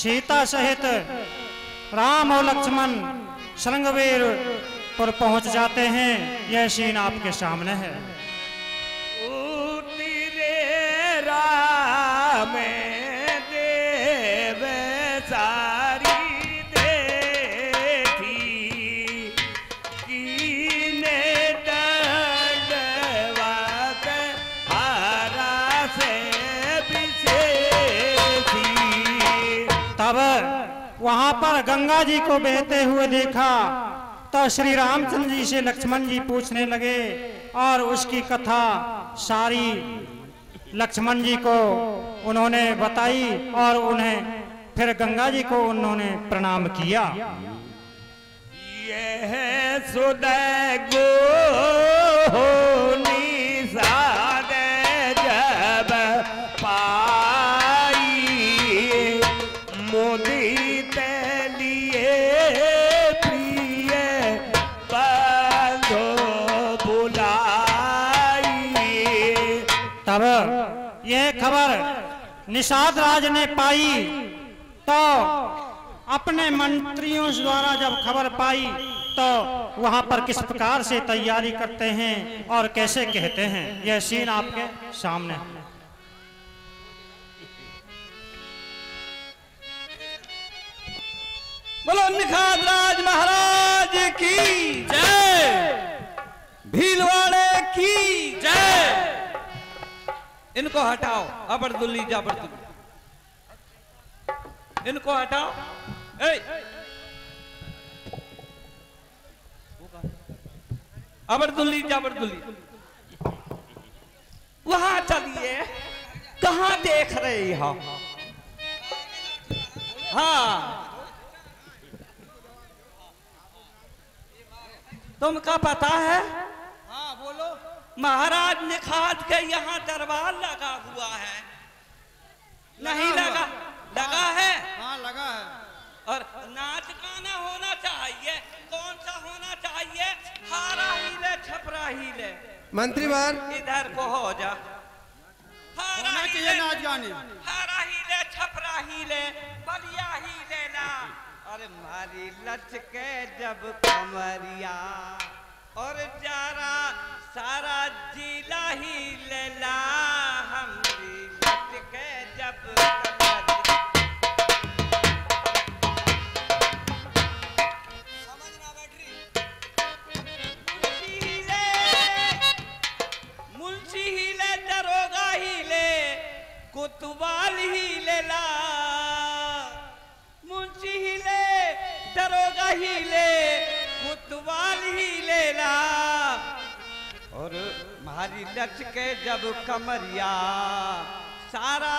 सीता सहित राम और लक्ष्मण श्रृंगवीर पर पहुंच जाते हैं। यह सीन आपके सामने है। राम देव सारी देखी कीने दंडवत हारा से बिसेठी। तब वहां पर गंगा जी को बहते हुए देखा तो श्री रामचंद्र जी से लक्ष्मण जी पूछने लगे और उसकी कथा सारी लक्ष्मण जी को उन्होंने बताई और उन्हें फिर गंगा जी को उन्होंने प्रणाम किया। यह सुदय गो निषाद जब पाई मुदित लिए प्रिय बंधो बुलाई। तब यह खबर निषाद राज ने पाई तो अपने मंत्रियों द्वारा जब खबर पाई तो वहां पर किस प्रकार से तैयारी करते हैं और कैसे कहते हैं, यह सीन आपके सामने है। बोलो निषाद राज महाराज की जय, भीलवाड़े की जय। इनको हटाओ, अबरदुल्ली जाबरदुल्ली, इनको हटाओ। अबरदुल्ली जाबरदुल्ली, वहां चलिए। कहां देख रहे हो? हाँ, तुमका पता है? हाँ बोलो। महाराज निषाद के यहाँ दरबार लगा हुआ है। नहीं लगा? लगा है। हाँ लगा है। और नाच गाना होना चाहिए। कौन सा होना चाहिए? हारा हिले छपरा हिले। मंत्रीवार इधर को हो जा। हारा होना चाहिए नाच गाने। हारा हिले छपरा हिले बलिया हिले ना। अरे मारी लचके जब कमरिया और जारा सारा जिला ही लेला। हमरी लचके जब मुंशी हिले दरोगा हिले कोतवाल हिले। मुंशी हिले दरोगा हिले कोतवाल हिले। और मारी लचके जब कमरिया सारा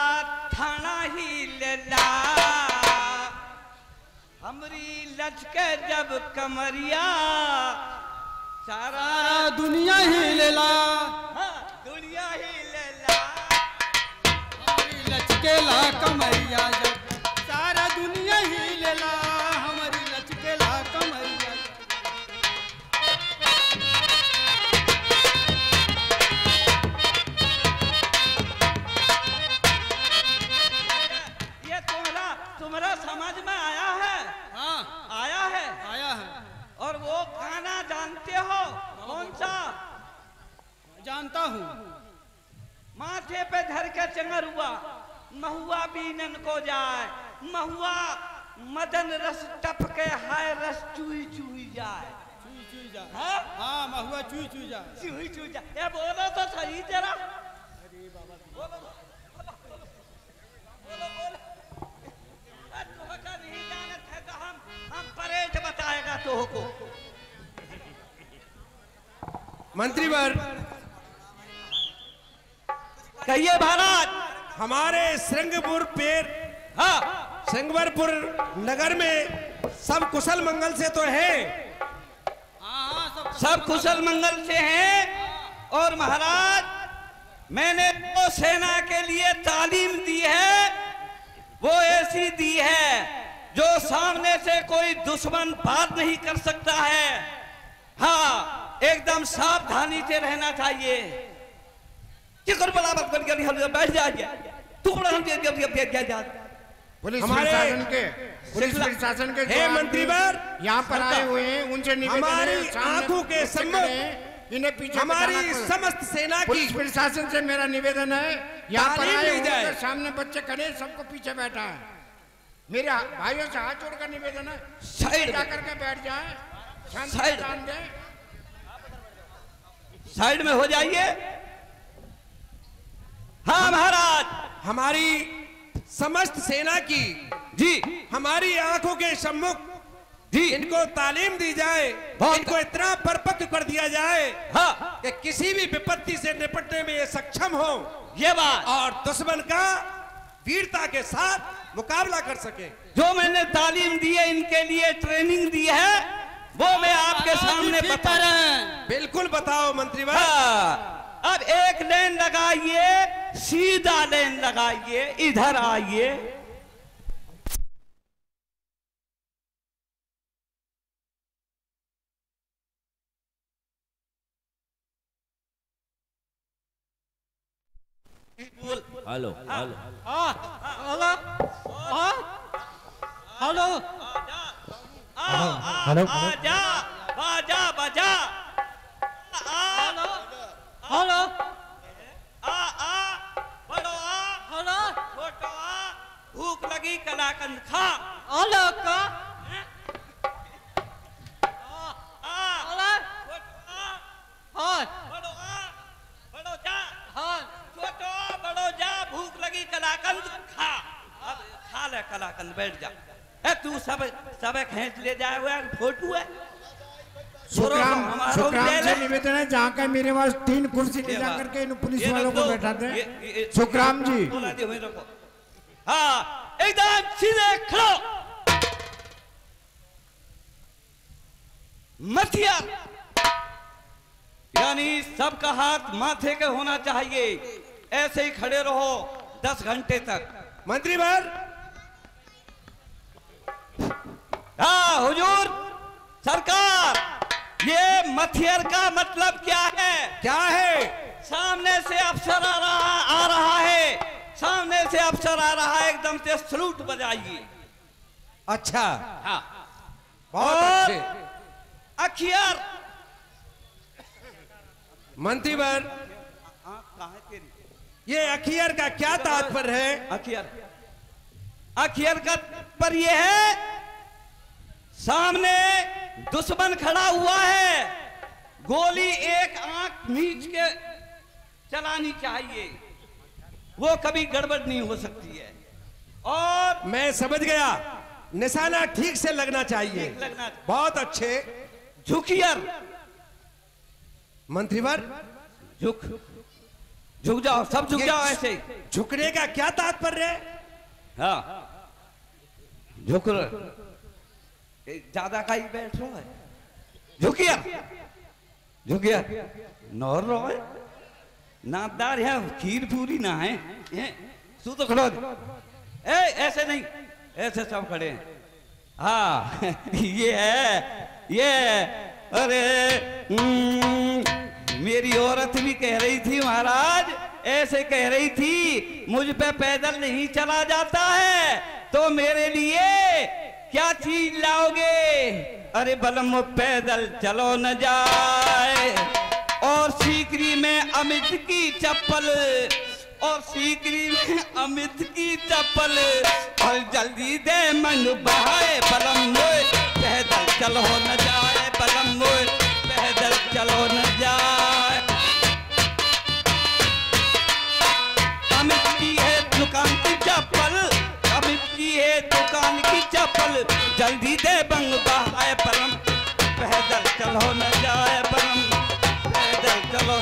थाना हिले। हमरी लचके जब कमरिया सारा दुनिया ही लेला। हाँ, दुनिया ही लेला। हमारी लचकेला कमरिया जब सारा दुनिया ही लेला। हमारी लचकेला कमरिया। ये तुम्हारा समझ में आया है? हाँ आया है। आया है। और वो गाना जानते हो कौन सा? जानता हूँ। माथे पे धर के चंगरुआ महुआ बीनन को जाए। महुआ मदन रस टपके हाय रस चुई चुई जाए। चुई चुई जा। हाँ? हाँ महुआ चुई चुई जा। चुई चुई जाए। ये बोलो तो सही जरा। बोलो नहीं जानत है तो हम परेड बताएगा तो को। मंत्रीवार कहिए महाराज। हमारे श्रृंगपुर पेर हाँ, श्रृंगवरपुर नगर में सब कुशल मंगल से तो है। हाँ सब कुशल मंगल से हैं। और महाराज मैंने वो सेना के लिए तालीम दी है, वो ऐसी दी है जो सामने से कोई दुश्मन बात नहीं कर सकता है। हाँ, एकदम सावधानी से रहना चाहिए। बैठ जाइए। तू बड़ा पुलिस हमारे प्रशासन के हे मंत्रीवर यहाँ पर आए हुए हैं, उनसे निवेदन है, हमारी सामने आंखों के बच्चे सम्मुख खड़े हैं, इन्हें पीछे हमारी बिठाना करो। समस्त सेना की पुलिस प्रशासन से मेरा निवेदन है, यहाँ पर तालीम आए दी जाए। हुए के सामने बच्चे खड़े, सबको पीछे बैठा है। मेरे भाइयों से हाथ जोड़कर निवेदन है, साइड जाकर के बैठ जाए, शांति साइड। प्रदान दें। साइड में हो जाइए। हाँ महाराज हमारी समस्त सेना की जी हमारी आंखों के सम्मुख जी इनको तालीम दी जाए, बहुत- इनको इतना परिपक्व कर दिया जाए हाँ कि किसी भी विपत्ति से निपटने में ये सक्षम हो ये बात और दुश्मन का वीरता के साथ मुकाबला कर सके। जो मैंने तालीम दी है, इनके लिए ट्रेनिंग दी है, वो मैं आपके सामने बता रहा हूं। बिल्कुल बताओ मंत्रीवर। हाँ, अब एक लेन लगाइए, सीधा लेन लगाइए, इधर आइए। Hello hello hello hello hello आजा बाजा बजा हेलो बड़ो हेलो छोटो भूख लगी कलाकंद खा हेलो का हाँ बड़ो जा हाँ छोटो बड़ो जा भूख लगी कलाकंद खा। अब खा ले कलाकंद, बैठ जा। तू सब खींच ले जाए हुआ फोटो है। सुखराम से निवेदन है, जहाँ का मेरे पास 3 कुर्सी ले जाकर के इन पुलिस वालों को बैठा दे। सुखराम जी हाँ एकदम सीधे खड़ो। मथिया यानी सबका हाथ माथे के होना चाहिए। ऐसे ही खड़े रहो 10 घंटे तक। मंत्रीवर हाँ हुजूर सरकार, ये मथियर का मतलब क्या है? क्या है? सामने से अफसर आ रहा है, सामने से अफसर आ रहा है, एकदम से सलूट बजाइए। अच्छा हाँ बहुत और अच्छे। अखियार मंत्रीवर ये अखियर का क्या तात्पर्य है? अखियर का पर ये है, सामने दुश्मन खड़ा हुआ है, गोली एक आंख नीच के चलानी चाहिए, वो कभी गड़बड़ नहीं हो सकती है। और मैं समझ गया, निशाना ठीक से लगना चाहिए। ठीक लगना। बहुत अच्छे। झुकियर मंत्रीवर झुक जाओ, सब झुक जाओ ऐसे ही। झुकने का क्या तात्पर्य है? हाँ झुक ज्यादा का ही बैठ रहा है। झुकिया नौर रहो है, नादार है, खीर पूरी ना है। तू तो खड़ो ऐसे नहीं, ऐसे सब खड़े हैं। हाँ ये है ये। अरे मेरी औरत भी कह रही थी महाराज, ऐसे कह रही थी, मुझ पे पैदल नहीं चला जाता है, तो मेरे लिए क्या चीज लाओगे? अरे बलम पैदल चलो न जाए, और सीकरी में अमित की चप्पल, और सीकरी में अमित की चप्पल, और जल्दी दे मन बहाए बलम पैदल चलो न जाए, बलम पैदल चलो न जाए। अमित की है दुकान की चप्पल, अमित की है दुकान की चप्पल, जल्दी दे बंग बहाए परम पैदल चलो न जाए, परम पैदल चलो।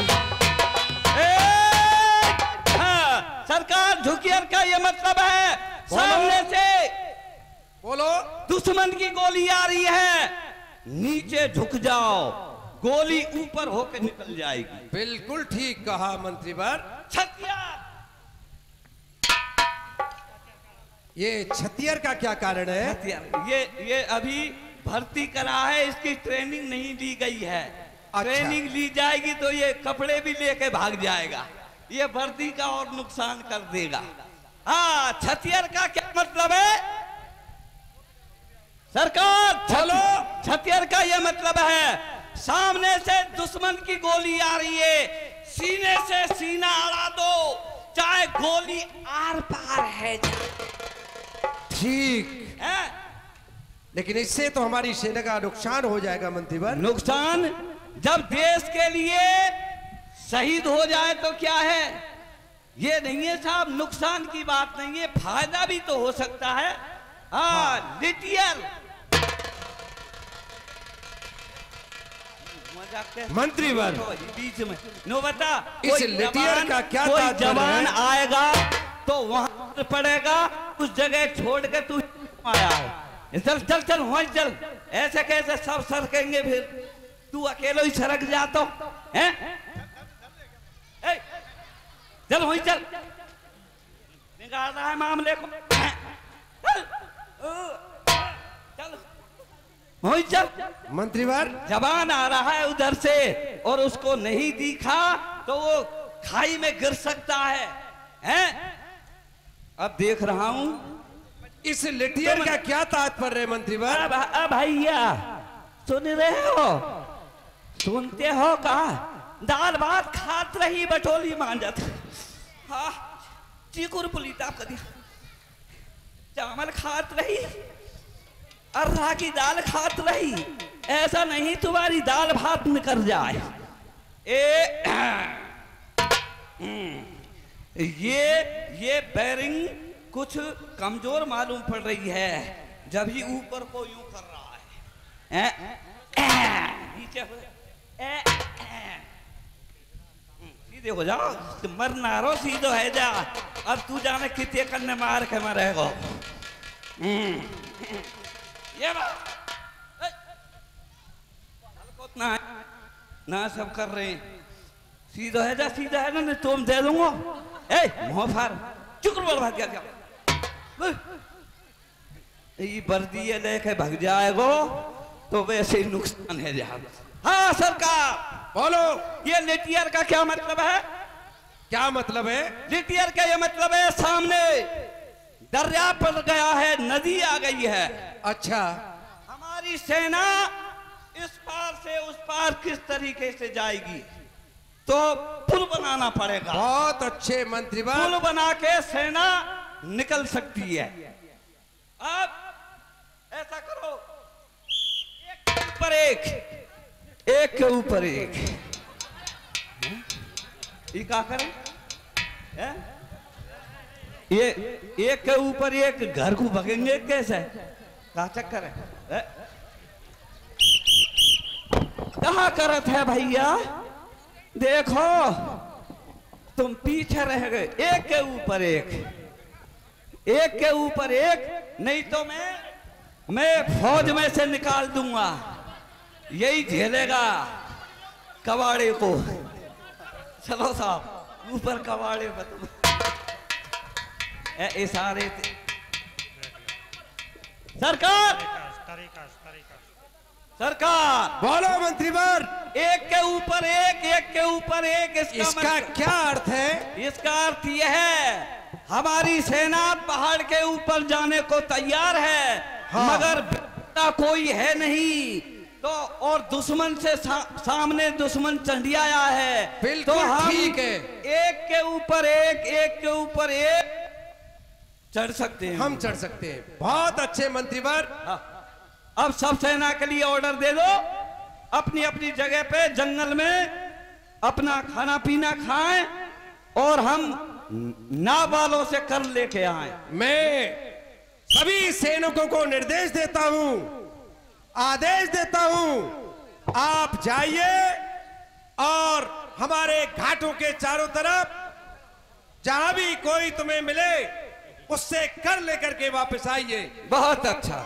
हाँ सरकार, झुकियर का ये मतलब है, सामने से बोलो। दुश्मन की गोली आ रही है, नीचे झुक जाओ, गोली ऊपर होकर निकल जाएगी। बिल्कुल ठीक कहा मंत्रीवर। छतियार ये छतियर का क्या कारण है? हथियार ये अभी भर्ती करा है, इसकी ट्रेनिंग नहीं ली गई है। अच्छा। ट्रेनिंग ली जाएगी तो ये कपड़े भी लेके भाग जाएगा, ये भर्ती का और नुकसान कर देगा। हाँ, छतियर का क्या मतलब है सरकार? चलो, छतियर का यह मतलब है सामने से दुश्मन की गोली आ रही है, सीने से सीना अड़ा दो, चाहे गोली आर पार है। ठीक है? लेकिन इससे तो हमारी सेना का नुकसान हो जाएगा मंत्रीवर। नुकसान? जब देश के लिए शहीद हो जाए तो क्या है? ये नहीं है साहब, नुकसान की बात नहीं है, फायदा भी तो हो सकता है। हाँ, लिटियर मंत्रीवर बीच में नो बता, इस लिटियर का क्या कोई तात्पर्य जवान है? आएगा तो वहां पड़ेगा, उस जगह छोड़ के तू आया है। चल चल चल वहीं चल, ऐसे कैसे सब सरकेंगे, फिर तू अकेले ही सरक जा तो हैं? चल वहीं चल, निकाल रहा है मामले को, चल वहीं चल। मंत्रीवर जवान आ रहा है उधर से और उसको नहीं दिखा तो वो खाई में गिर सकता है, हैं? अब देख रहा हूं इस लिटियर का क्या तात्पर्य है मंत्रीवर? अब भैया सुन रहे हो, सुनते हो कहा? दाल भात खात रही, बटोली मांजत, हाँ चिकुर पुलीता कर दिया, चावल खात रही, अर्रा की दाल खात रही, ऐसा नहीं तुम्हारी दाल भात निकल जाए। ये बैरिंग कुछ कमजोर मालूम पड़ रही है, जब ही ऊपर को यूं कर रहा है। नीचे सीधे हो जाओ, मरना रो, सीधो है जा। अब तू जाने कितने करने मार के मरेगा। ये ना ना सब कर रहे हैं, सीधा है जा, सीधा है ना, नहीं तुम दे दूंगा। मोहफार चुकर बोल भाग गया क्या? ये वर्दी लेके भाग जाएगो तो वैसे ही नुकसान है जा। हाँ सरकार बोलो, ये लिटियर का क्या मतलब है? क्या मतलब है? लिटियर का ये मतलब है सामने दरिया पड़ गया है, नदी आ गई है। अच्छा, हमारी सेना इस पार से उस पार किस तरीके से जाएगी, तो पुल बनाना पड़ेगा। बहुत अच्छे मंत्रीवर। पुल बना के सेना निकल सकती है। अब ऐसा करो, एक के ऊपर एक, एक के ऊपर एक, ये क्या करें? ये एक के ऊपर एक घर को भगेंगे कैसे? क्या चक्कर है? कहा करत है भैया? देखो तुम पीछे रह गए, एक के ऊपर एक, एक के ऊपर एक, नहीं तो मैं फौज में से निकाल दूंगा, यही झेलेगा कबाड़े को। चलो साहब ऊपर कबाड़े पर तुम इशारे। सरकार सरकार बोलो मंत्रीवर। एक के ऊपर एक, एक के ऊपर एक, इसका क्या अर्थ है? इसका अर्थ यह है हमारी सेना पहाड़ के ऊपर जाने को तैयार है। हाँ। मगर कोई है नहीं तो, और दुश्मन से सामने दुश्मन चंडियाया है, बिल्कुल तो हम ठीक है, एक के ऊपर एक, एक के ऊपर एक चढ़ सकते हैं। हम चढ़ सकते हैं। बहुत अच्छे मंत्रीवर। हाँ। अब सब सेना के लिए ऑर्डर दे दो, अपनी अपनी जगह पे जंगल में अपना खाना पीना खाएं और हम नाबालों से कर लेके आए। मैं सभी सैनिकों को निर्देश देता हूं, आदेश देता हूं, आप जाइए और हमारे घाटों के चारों तरफ जहां भी कोई तुम्हें मिले उससे कर लेकर के वापस आइए। बहुत अच्छा।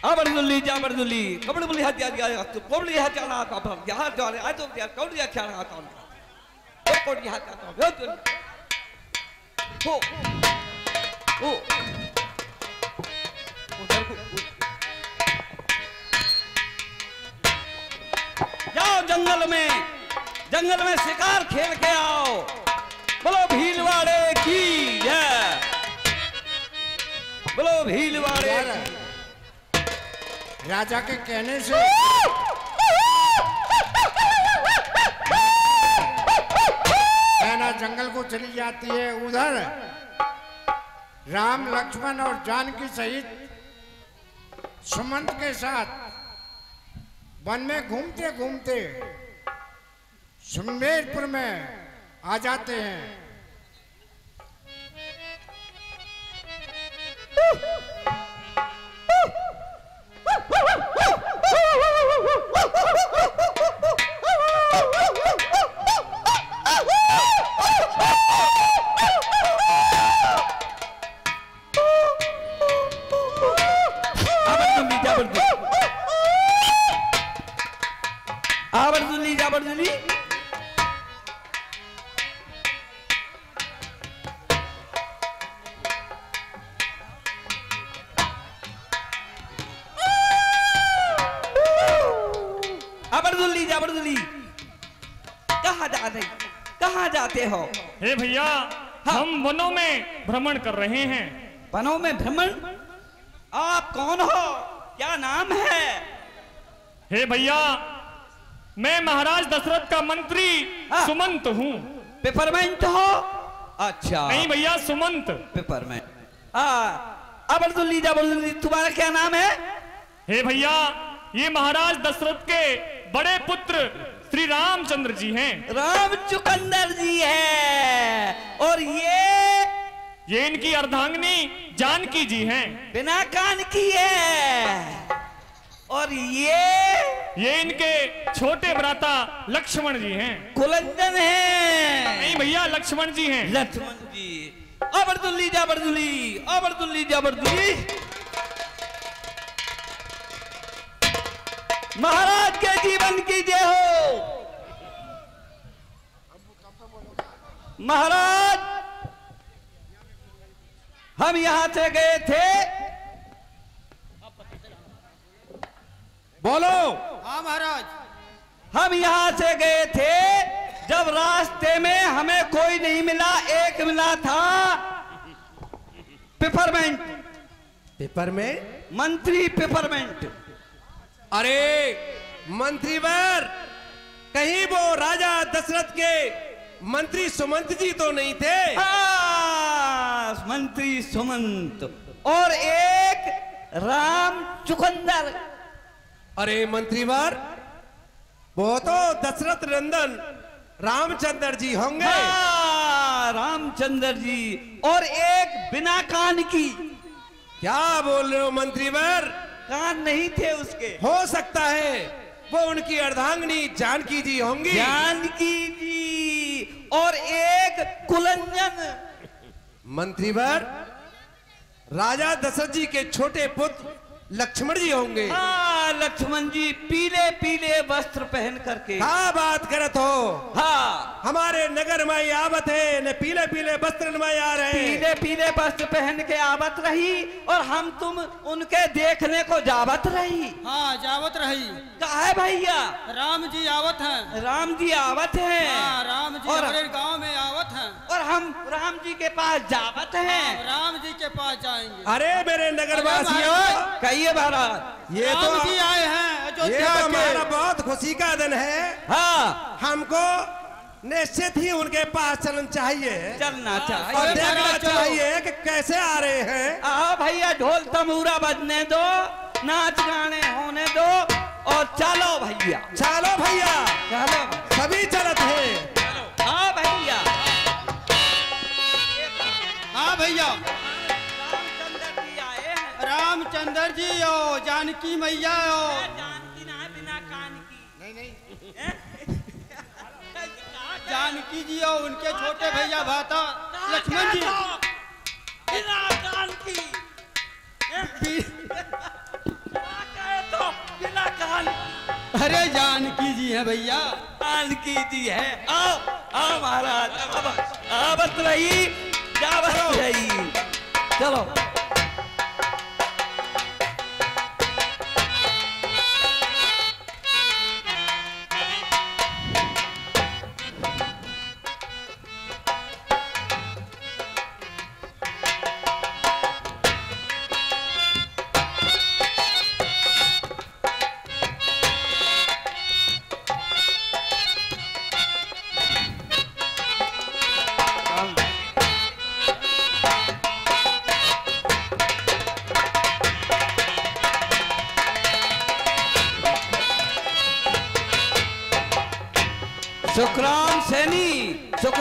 अबरदुल्ली जाबरदुल्ली कबड़बुल्ली हाथ दिया तो कोबड़ी हाथ जाना था, यहां जा रहे आज तो दिया कोबड़ी हाथ जाना था, एक कोबड़ी हाथ जाता हो ओ उधर को जाओ जंगल में शिकार खेल के आओ। बोलो भीलवाड़े की जय। राजा के कहने से सेना जंगल को चली जाती है। उधर राम लक्ष्मण और जानकी सहित सुमंत के साथ वन में घूमते घूमते सुमेरपुर में आ जाते हैं। जाबरदस्ती जाबरदस्ती कहाँ जाते हो? हे भैया, हाँ। हम वनों में भ्रमण कर रहे हैं। वनों में भ्रमण? आप कौन हो? क्या नाम है? हे भैया, मैं महाराज दशरथ का मंत्री हाँ। सुमंत हूँ। पेपरमेंट हो? अच्छा नहीं भैया, सुमंत। पेपरमेंट। जाबरदस्ती तुम्हारा क्या नाम है? हे भैया, ये महाराज दशरथ के बड़े पुत्र श्री रामचंद्र जी हैं। राम चुकंदर जी है। और ये इनकी अर्धांगिनी जानकी जी हैं। बिना कान की है। और ये इनके छोटे भ्राता लक्ष्मण जी हैं। कुलंदन है। नहीं भैया, लक्ष्मण जी हैं। लक्ष्मण जी। जाबरदस्ती महाराज के जीवन की जय हो। महाराज, हम यहां से गए थे। बोलो। हाँ महाराज। हम यहां से गए थे, जब रास्ते में हमें कोई नहीं मिला। एक मिला था पेपरमेंट। पेपरमेंट? मंत्री पेपरमेंट। अरे मंत्रीवर, कहीं वो राजा दशरथ के मंत्री सुमंत जी तो नहीं थे? मंत्री सुमंत और एक राम चुकंदर। अरे मंत्रीवर, वो तो दशरथ नंदन रामचंद्र जी होंगे। रामचंद्र जी। और एक बिना कान की। क्या बोल रहे हो मंत्रीवर? कान नहीं थे उसके। हो सकता है वो उनकी अर्धांगिनी जानकी जी होंगी। जानकी जी। और एक कुलंजन। मंत्रीवर, राजा दशरथ जी के छोटे पुत्र लक्ष्मण जी होंगे। हाँ, लक्ष्मण जी पीले पीले वस्त्र पहन करके। क्या बात करत हो? हाँ, हमारे नगर में आवत है न पीले पीले वस्त्र में आ रहे हैं। पीले पीले वस्त्र पहन के आवत रही और हम तुम उनके देखने को जावत रही। हाँ, जावत रही। कहा है भैया? राम जी आवत हैं। राम जी आवत हैं। हाँ, राम जी और हमारे गांव में आवत हैं। और हम राम जी के पास जावत हैं। राम जी के पास जाएंगे। अरे मेरे नगरवासियों, कहिए महाराज। ये राम तो जी आए हैं ये अयोध्या तो हमारा के। बहुत खुशी का दिन है। हाँ, हमको निश्चित ही उनके पास चलना चाहिए चलना और चाहिए। देखना चाहिए कि कैसे आ रहे हैं। आओ भैया, ढोल तमूरा बजने दो, नाच गाने होने दो और चलो भैया। चलो भैया, चलो सभी चलत हैं। हाँ भैया। हाँ भैया, रामचंद्र जी आए हैं। रामचंद्र जी और जानकी मैया और जानकी ना बिना कान की। नहीं। जानकी जी और उनके छोटे भैया भाता लक्ष्मण जी। बिना कान की। तो बिना कान की। अरे जानकी जी हैं भैया। जानकी जी है। आओ आओ महाराज, आवत रही, जावत रही। चलो।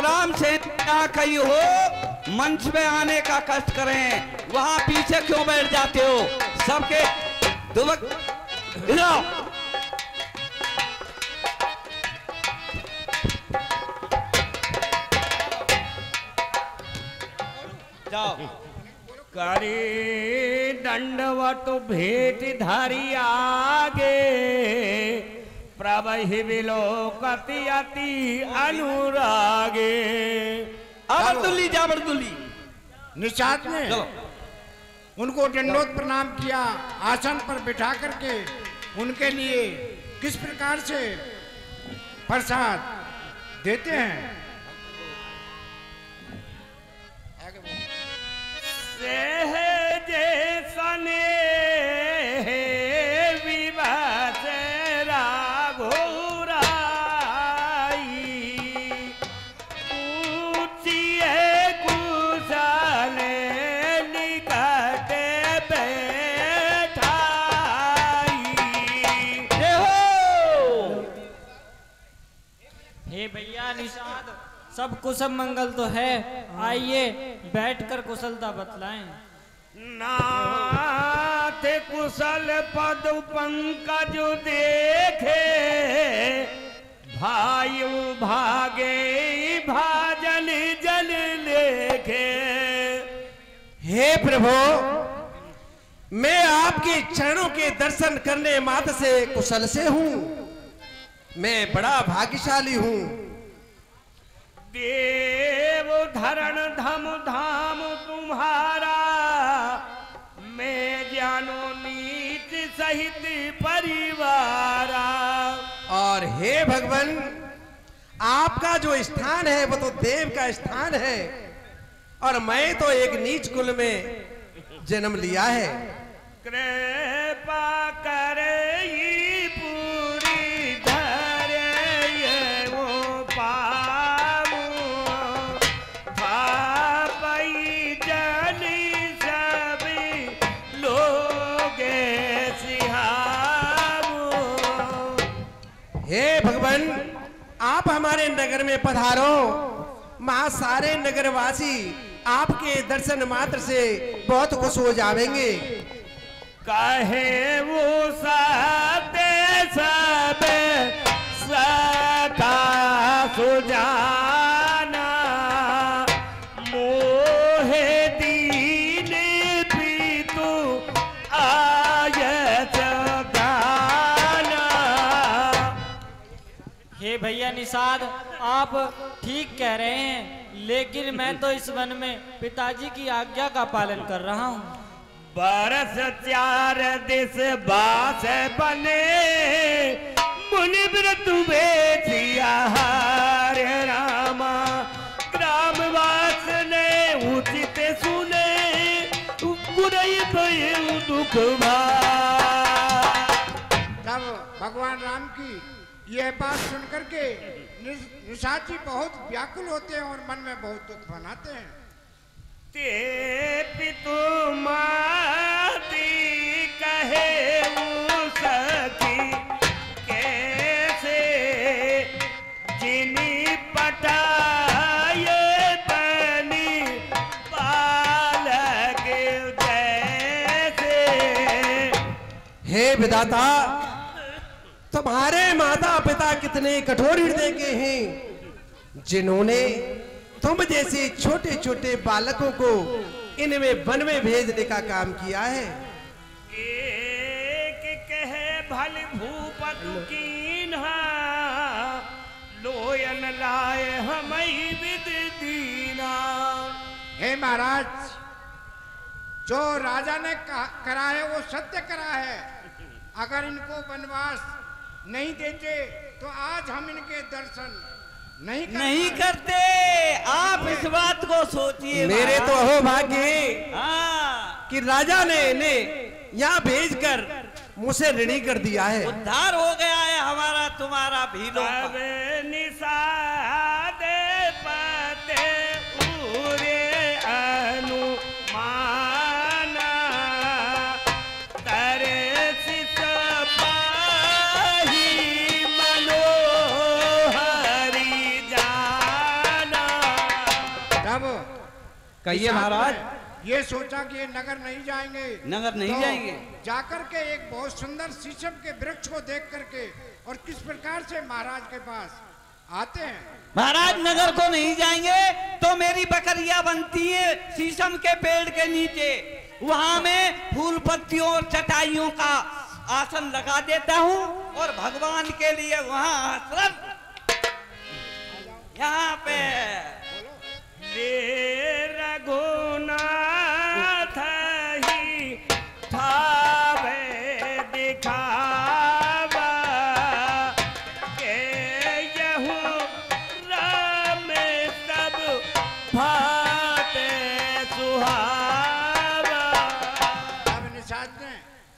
विश्राम से क्या कहीं हो मंच पे आने का कष्ट करें, वहां पीछे क्यों बैठ जाते हो? सबके जाओ। करी दंडवत भेट धारी आगे, प्रभहि विलोकति अति अनुरागे। अबरदुल्ली जाबरदुल्ली निषाद ने उनको दंडोत प्रणाम किया। आसन पर बिठा करके उनके लिए किस प्रकार से प्रसाद देते हैं। सहजे सने विवास राघोराई, पूछिए कुशल निकट बैठाई। हे भैया निषाद, सब कुशल मंगल तो है, आइए बैठकर कुशलता बतलाएं। नाथ कुशल पद पंकज देखे, भायु भागे भाजन जल लेखे। हे प्रभु, मैं आपके चरणों के दर्शन करने मात्र से कुशल से हूं। मैं बड़ा भाग्यशाली हूं। देव धरण धम धाम तुम्हारा, मैं ज्ञानो नीच सहित परिवारा। और हे भगवान, आपका जो स्थान है वो तो देव का स्थान है, और मैं तो एक नीच कुल में जन्म लिया है। कृपा करे पूरी धरे वो पावो, भापई जली सभी लोग सिहावो। हे भगवान, आप हमारे नगर में पधारो। महा सारे नगरवासी आपके दर्शन मात्र से बहुत खुश हो जाएंगे। कहे वो साते सब सका सुजाना, मोहे दीन भी तू आयत गाना। हे भैया निषाद, आप ठीक कह रहे हैं, लेकिन मैं तो इस वन में पिताजी की आज्ञा का पालन कर रहा हूँ। बरस 4 दिस बास बने, मुनि व्रत बेचिया हारे रामा। ग्रामवास ने उचित सुने, गुरई भय दुख तब भगवान राम की यह बात सुन करके निषाद जी बहुत व्याकुल होते हैं और मन में बहुत दुख मनाते हैं। ते पितु माती कहे सखी, कैसे जिनी पटाए बनी बालक जैसे। हे विधाता, तुम्हारे माता पिता कितने कठोर हृदय के हैं, जिन्होंने तुम जैसे छोटे छोटे बालकों को इनमें वन में भेजने का काम किया है। एक कहे भल भूपत कीन्हा, लोयन लाए हमई विद दीना। हे महाराज, जो राजा ने करा है वो सत्य करा है। अगर इनको वनवास नहीं देते तो आज हम इनके दर्शन नहीं करते। आप इस बात को सोचिए। मेरे तो अहो भाग्य हाँ, कि राजा ने इन्हें यहाँ भेजकर मुझसे ऋणी कर दिया है। उद्धार हो गया है हमारा तुम्हारा भीलों अब का। निषाद पते उरे अनुमाना, तरे सिस पाही मनोहरी जाना। तब कहिए महाराज। ये सोचा कि ये नगर नहीं जाएंगे, नगर नहीं जाएंगे। जाकर के एक बहुत सुंदर शीशम के वृक्ष को देख करके और किस प्रकार से महाराज के पास आते हैं। महाराज नगर को नहीं जाएंगे तो मेरी बकरियां बनती है शीशम के पेड़ के नीचे, वहां मैं फूल पत्तियों और चटाइयों का आसन लगा देता हूँ और भगवान के लिए वहां आश्रम यहाँ पे रघुनाथ ही थावे दिखावा के यहू राम सब भाते सुहावा। अब निषाद ने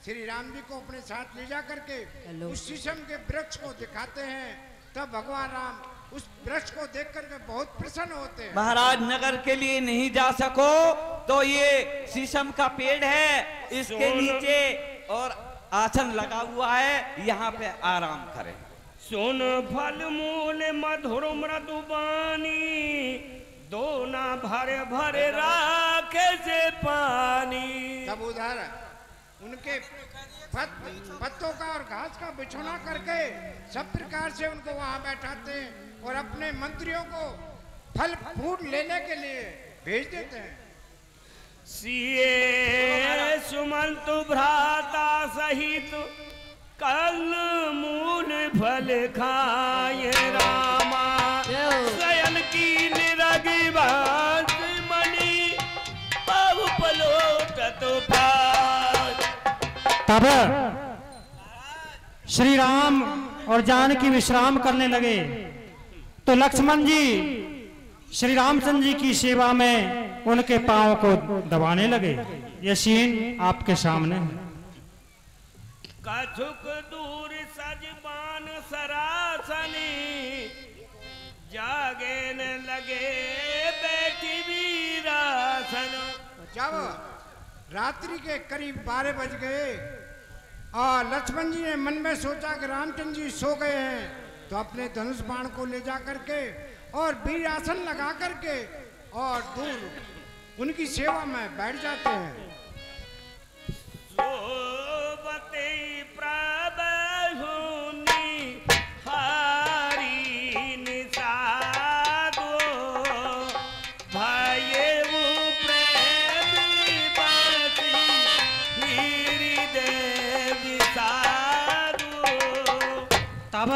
श्री राम जी को अपने साथ ले जा करके उस शीशम के वृक्ष को दिखाते हैं। तब भगवान राम उस वृक्ष को देख करके बहुत प्रसन्न होते हैं। महाराज नगर के लिए नहीं जा सको तो ये शीशम का पेड़ है, इसके नीचे और आसन लगा हुआ है, यहाँ पे आराम करें। सुन फल मूल मधुर मृदुबानी, दोना भरे भरे राखे से पानी। तब उधर उनके पत्तों का और घास का बिछौना करके सब प्रकार से उनको वहां बैठाते हैं और अपने मंत्रियों को फल फूल लेने के लिए भेज देते हैं। सिए सुमंत भ्राता सहित कल मूल फल खाए रामा, शयन की निरगी बात मणि बहु पलोटत पास। तब श्री राम और जानकी विश्राम करने लगे तो लक्ष्मण जी श्री रामचंद्र जी की सेवा में उनके पांव को दबाने लगे। यह सीन आपके सामने है। कछुक दूर सजबान सरासनी, जागे न लगे बैठी वीरासन। जब रात्रि के करीब 12 बज गए और लक्ष्मण जी ने मन में सोचा कि रामचंद्र जी सो गए हैं, तो अपने धनुष बाण को ले जा करके और वीर आसन लगा करके और दूर उनकी सेवा में बैठ जाते हैं। सोबते प्रभुनि हारी निषादो, भयउ प्रेमी बसी हृदय विषादो। तब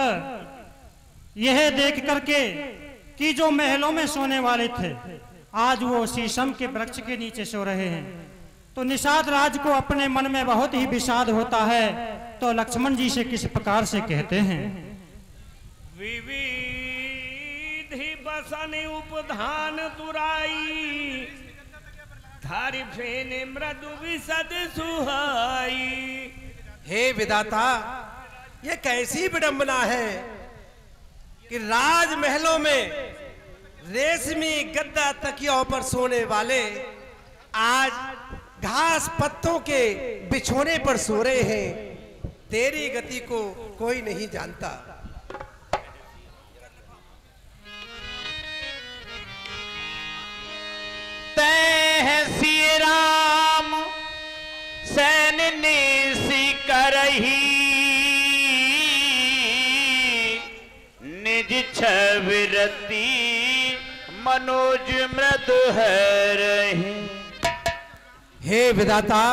यह देख करके कि जो महलों में सोने वाले थे आज वो शीशम के वृक्ष के नीचे सो रहे हैं, तो निषाद राज को अपने मन में बहुत ही विषाद होता है। तो लक्ष्मण जी से किस प्रकार से कहते हैं। विविधि बसन उपधान तुराई, धारि फेने मृदु विशद सुहाई। हे विधाता, ये कैसी विडंबना है कि राजमहलों में रेशमी गद्दा तकियों पर सोने वाले आज घास पत्तों के बिछोने पर सो रहे हैं। तेरी गति को कोई नहीं जानता। तै श्री राम सैन निसी करही, निज छविरती मनोज मृदु हरहि। हे विधाता,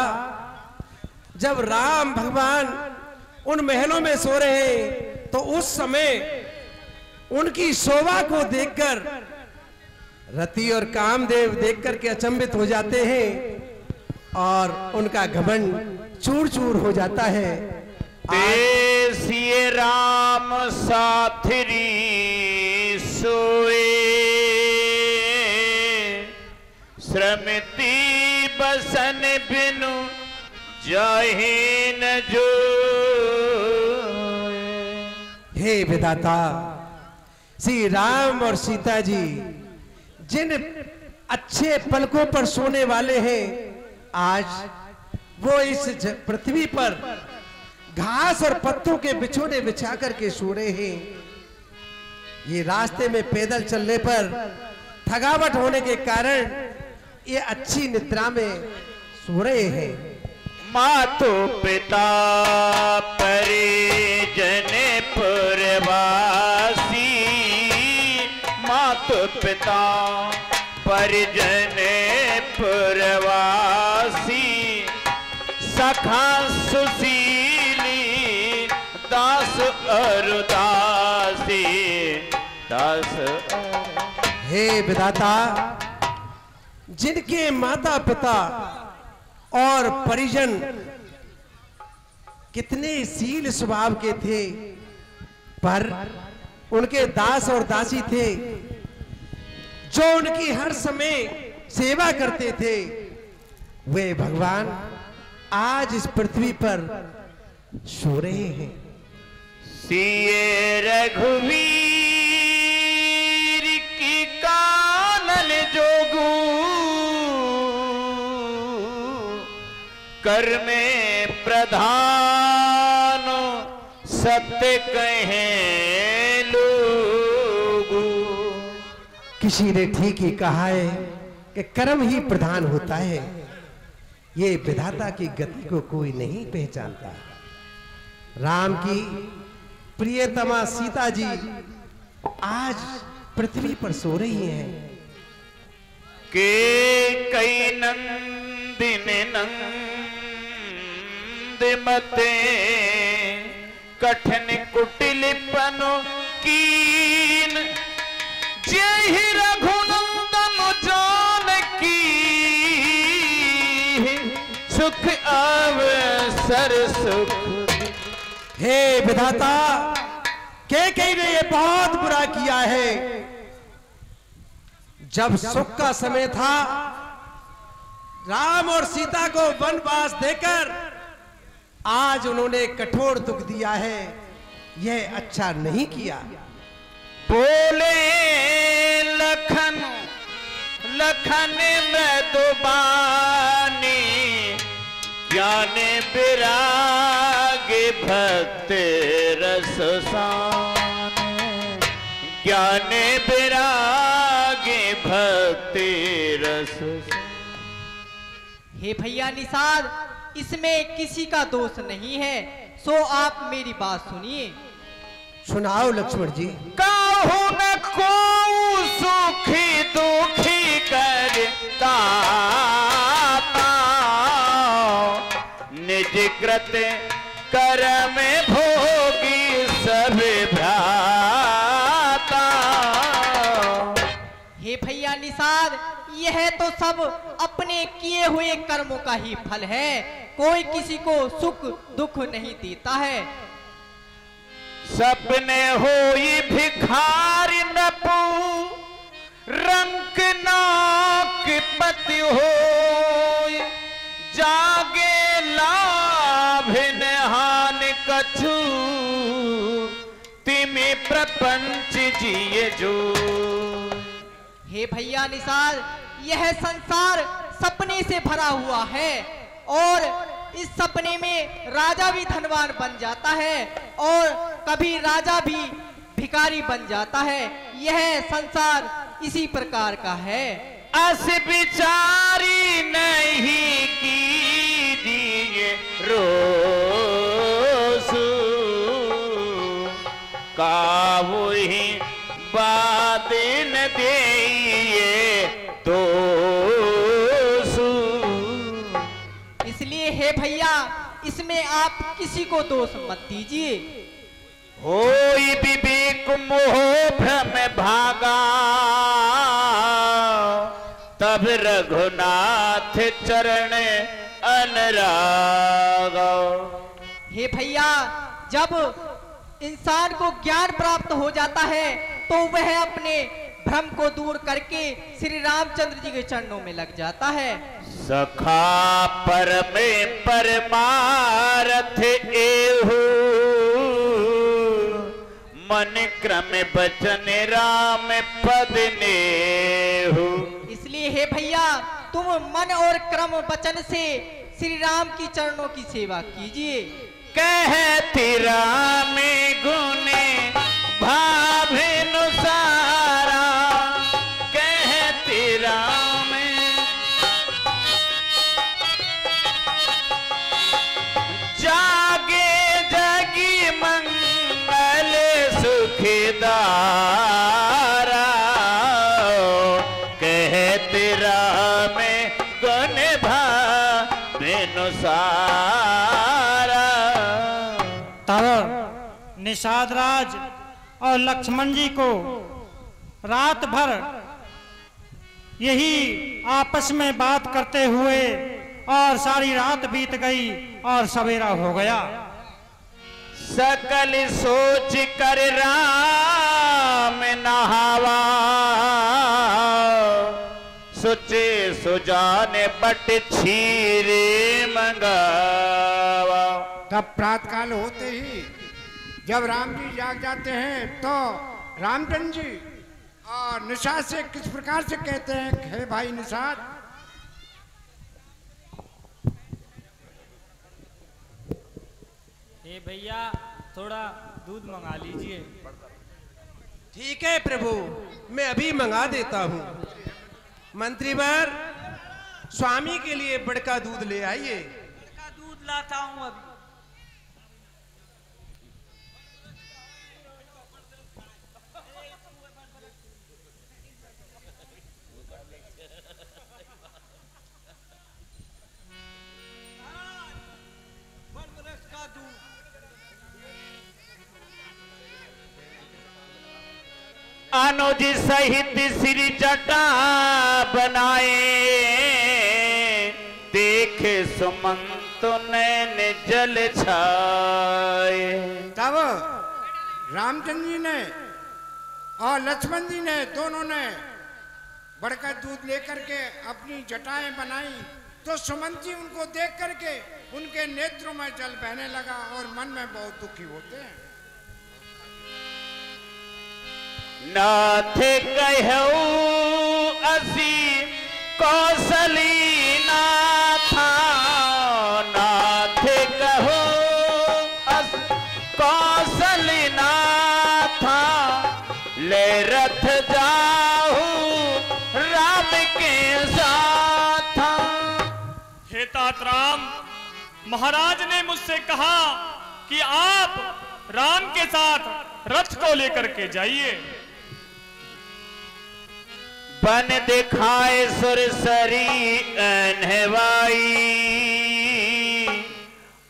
जब राम भगवान उन महलों में सो रहे हैं तो उस समय उनकी शोभा को देखकर रति और कामदेव देखकर के अचंभित हो जाते हैं और उनका घमंड चूर चूर हो जाता है। सिए राम साथरी सोए, श्रमिति बसन बिनु जाहि न जो। हे विधाता, श्री राम और सीता जी जिन अच्छे पलकों पर सोने वाले हैं, आज वो इस पृथ्वी पर घास और पत्तों के बिछोने बिछा कर के सो रहे हैं। ये रास्ते में पैदल चलने पर थकावट होने के कारण ये अच्छी निद्रा में सो रहे हैं। मातु पिता परिजन पुरवासी, मातु पिता परिजन पुरवासी, सखा सुशीली दास अरुदासी, दास। हे विधाता, जिनके माता पिता और परिजन कितने शील स्वभाव के थे, पर उनके दास और दासी थे, जो उनकी हर समय सेवा करते थे, वे भगवान आज इस पृथ्वी पर सो रहे हैं। सिए रघुवीर की कानन जोगू, कर में प्रधान सत्य कहें लोगू। किसी ने ठीक ही कहा है कि कर्म ही प्रधान होता है। ये विधाता की गति को कोई नहीं पहचानता। राम की प्रियतमा सीता जी आज पृथ्वी पर सो रही हैं। के कई नंदिन नंदमते, कठिन कुटिलपनु कीन, जय रघुनंदन जानकी, सुख अवसर सुख। हे विधाता, कैकेयी ने ये बहुत बुरा किया है। जब सुख का समय था, राम और सीता को वनवास देकर आज उन्होंने कठोर दुख दिया है। यह अच्छा नहीं किया। बोले लखन लखन मृदुबानी, ज्ञान विराग भक्त रस साने, ज्ञान विराग भक्त रस। हे भैया निषाद, इसमें किसी का दोष नहीं है, सो आप मेरी बात सुनिए। सुनाओ लक्ष्मण जी। काहू न को सुखी दुखी करता, निज कृत कर्म भोगी सब भ्राता। हे भैया निषाद, यह तो सब अपने किए हुए कर्मों का ही फल है। कोई किसी को सुख दुख नहीं देता है। सपने होई भिखारी नपू, रंक नाक पति होई, जागे लाभ हान कछु, तिमि प्रपंच जिए जो। हे भैया निषाद, यह संसार सपने से भरा हुआ है, और इस सपने में राजा भी धनवान बन जाता है और कभी राजा भी भिखारी बन जाता है। यह संसार इसी प्रकार का है। अस विचारी नहीं कीजिए रोसु, कावू ही बादिन देइए तो। इसलिए हे भैया, इसमें आप किसी को दोष मत दीजिए। होई विवेक मोह भ्रम भागा, तब रघुनाथ चरण अनुराग। हे भैया, जब इंसान को ज्ञान प्राप्त हो जाता है तो वह अपने भ्रम को दूर करके श्री रामचंद्र जी के चरणों में लग जाता है। सखा परमे परमारथ एहू, मन क्रम बचन राम पद नेहू। इसलिए हे भैया, तुम मन और क्रम वचन से श्री राम की चरणों की सेवा कीजिए। कहती राम गुण भावेनुसारा, कह राम जागे जगी मंगल सुखदारा कहते राम गुण भानुसारा। तब निषाद राज और लक्ष्मण जी को रात भर यही आपस में बात करते हुए और सारी रात बीत गई और सवेरा हो गया। सकल सोच कर राम नहावा सोचे सुजाने बट छीरे मंगावा। तब प्रातःकाल होते ही जब राम जी जाग जाते हैं तो रामचंद्र जी और निषाद से किस प्रकार से कहते हैं, हे भाई निषाद, हे भैया थोड़ा दूध मंगा लीजिए। ठीक है प्रभु, मैं अभी मंगा देता हूँ। मंत्रीवर, स्वामी के लिए बड़का दूध ले आइए। का दूध लाता हूँ अभी। अनुज सहित श्री जटा बनाए देख सुमंत नैन जल छाए। तब रामचंद्र जी ने और लक्ष्मण जी ने दोनों ने बड़का दूध लेकर के अपनी जटाएं बनाई तो सुमंत जी उनको देख करके उनके नेत्रों में जल बहने लगा और मन में बहुत दुखी होते हैं। नाथ कहू असी कौशली नाथा नाथ कहो अस कौशली नाथा ले रथ जाहू राम के साथ। हे तात राम, महाराज ने मुझसे कहा कि आप राम के साथ रथ को लेकर के जाइए। बन दिखाए सुरसरी अनहवाई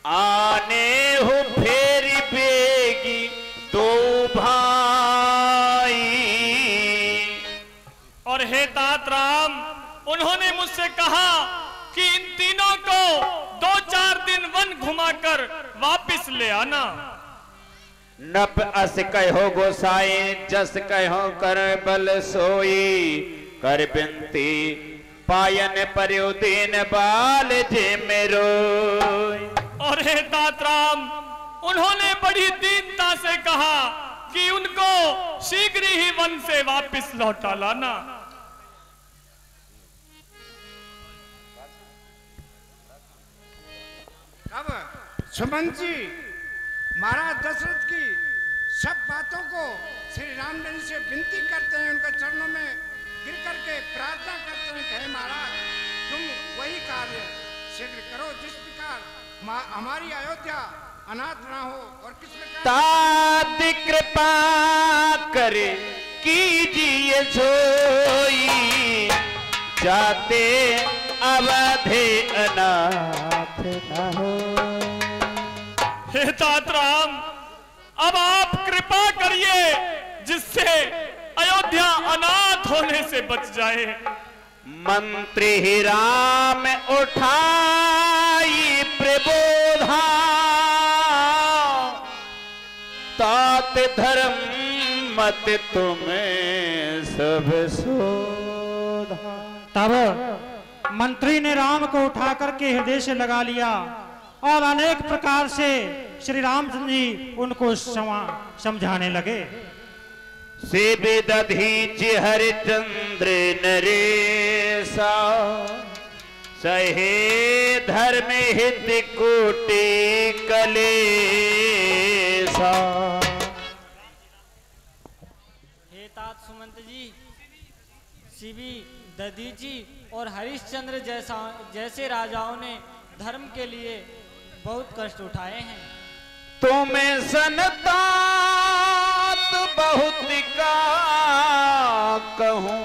आने हो फेर बेगी दो भाई। और हे तात राम, उन्होंने मुझसे कहा कि इन तीनों को 2-4 दिन वन घुमाकर वापस ले आना। नप अस कहो गोसाई जस कहो कर बल सोई कर बिनती पायन पर्यो दीन बाल जे मेरो। और हे तात राम, उन्होंने बड़ी दीनता से कहा कि उनको शीघ्र ही वन से वापस लौटा लाना। अब सुमंत जी महाराज दशरथ की सब बातों को श्री रामचंद्र से विनती करते हैं, उनके चरणों में गिर करके प्रार्थना करते हैं कि हे महाराज तुम वही कार्य शीघ्र करो जिस प्रकार हमारी अयोध्या अनाथ ना हो। और किस प्रकार तात कृपा करे कीजिए सोई जाते अवधि अनाथ ना हो। हे तात राम, अब आप कृपा करिए जिससे अयोध्या अनाथ होने से बच जाए। मंत्री ही राम उठाई प्रबोधा तात धर्म मत तुम्हें सब सोधा। तब मंत्री ने राम को उठा करके हृदय से लगा लिया और अनेक प्रकार से श्री रामचंद्र जी उनको समझाने लगे। से दधीच हरिचंद्र नरेशा सहे धर्म हित कोटि कलेसा। हे तात सुमंत जी, शिवी दधीची और हरिश्चंद्र जैसे राजाओं ने धर्म के लिए बहुत कष्ट उठाए हैं। तुम्हें संतात बहुत का कहूं,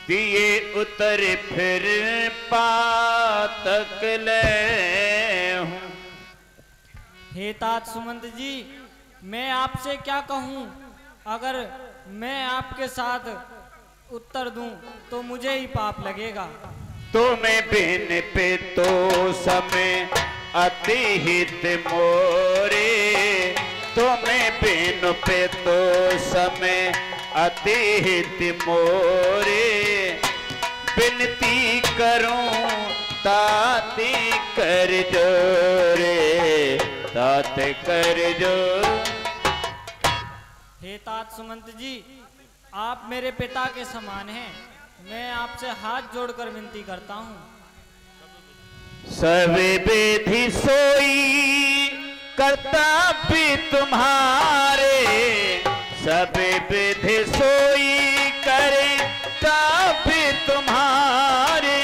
दिए उतर फिर पातक ले हूं। हे तात सुमंत जी, मैं आपसे क्या कहूं? अगर मैं आपके साथ उत्तर दूं तो मुझे ही पाप लगेगा। तुम्हें बिन पे तो समय अति हित मोरे, तुम्हें बिन पे तो समय अति हित मोरे। बिनती करूं ताती कर जोरे, तात कर जो। हे तात सुमंत जी, आप मेरे पिता के समान हैं। मैं आपसे हाथ जोड़कर विनती करता हूँ। सब विधि सोई कर्तव्य तुम्हारे, सब विधि सोई करे कर्तव्य तुम्हारे।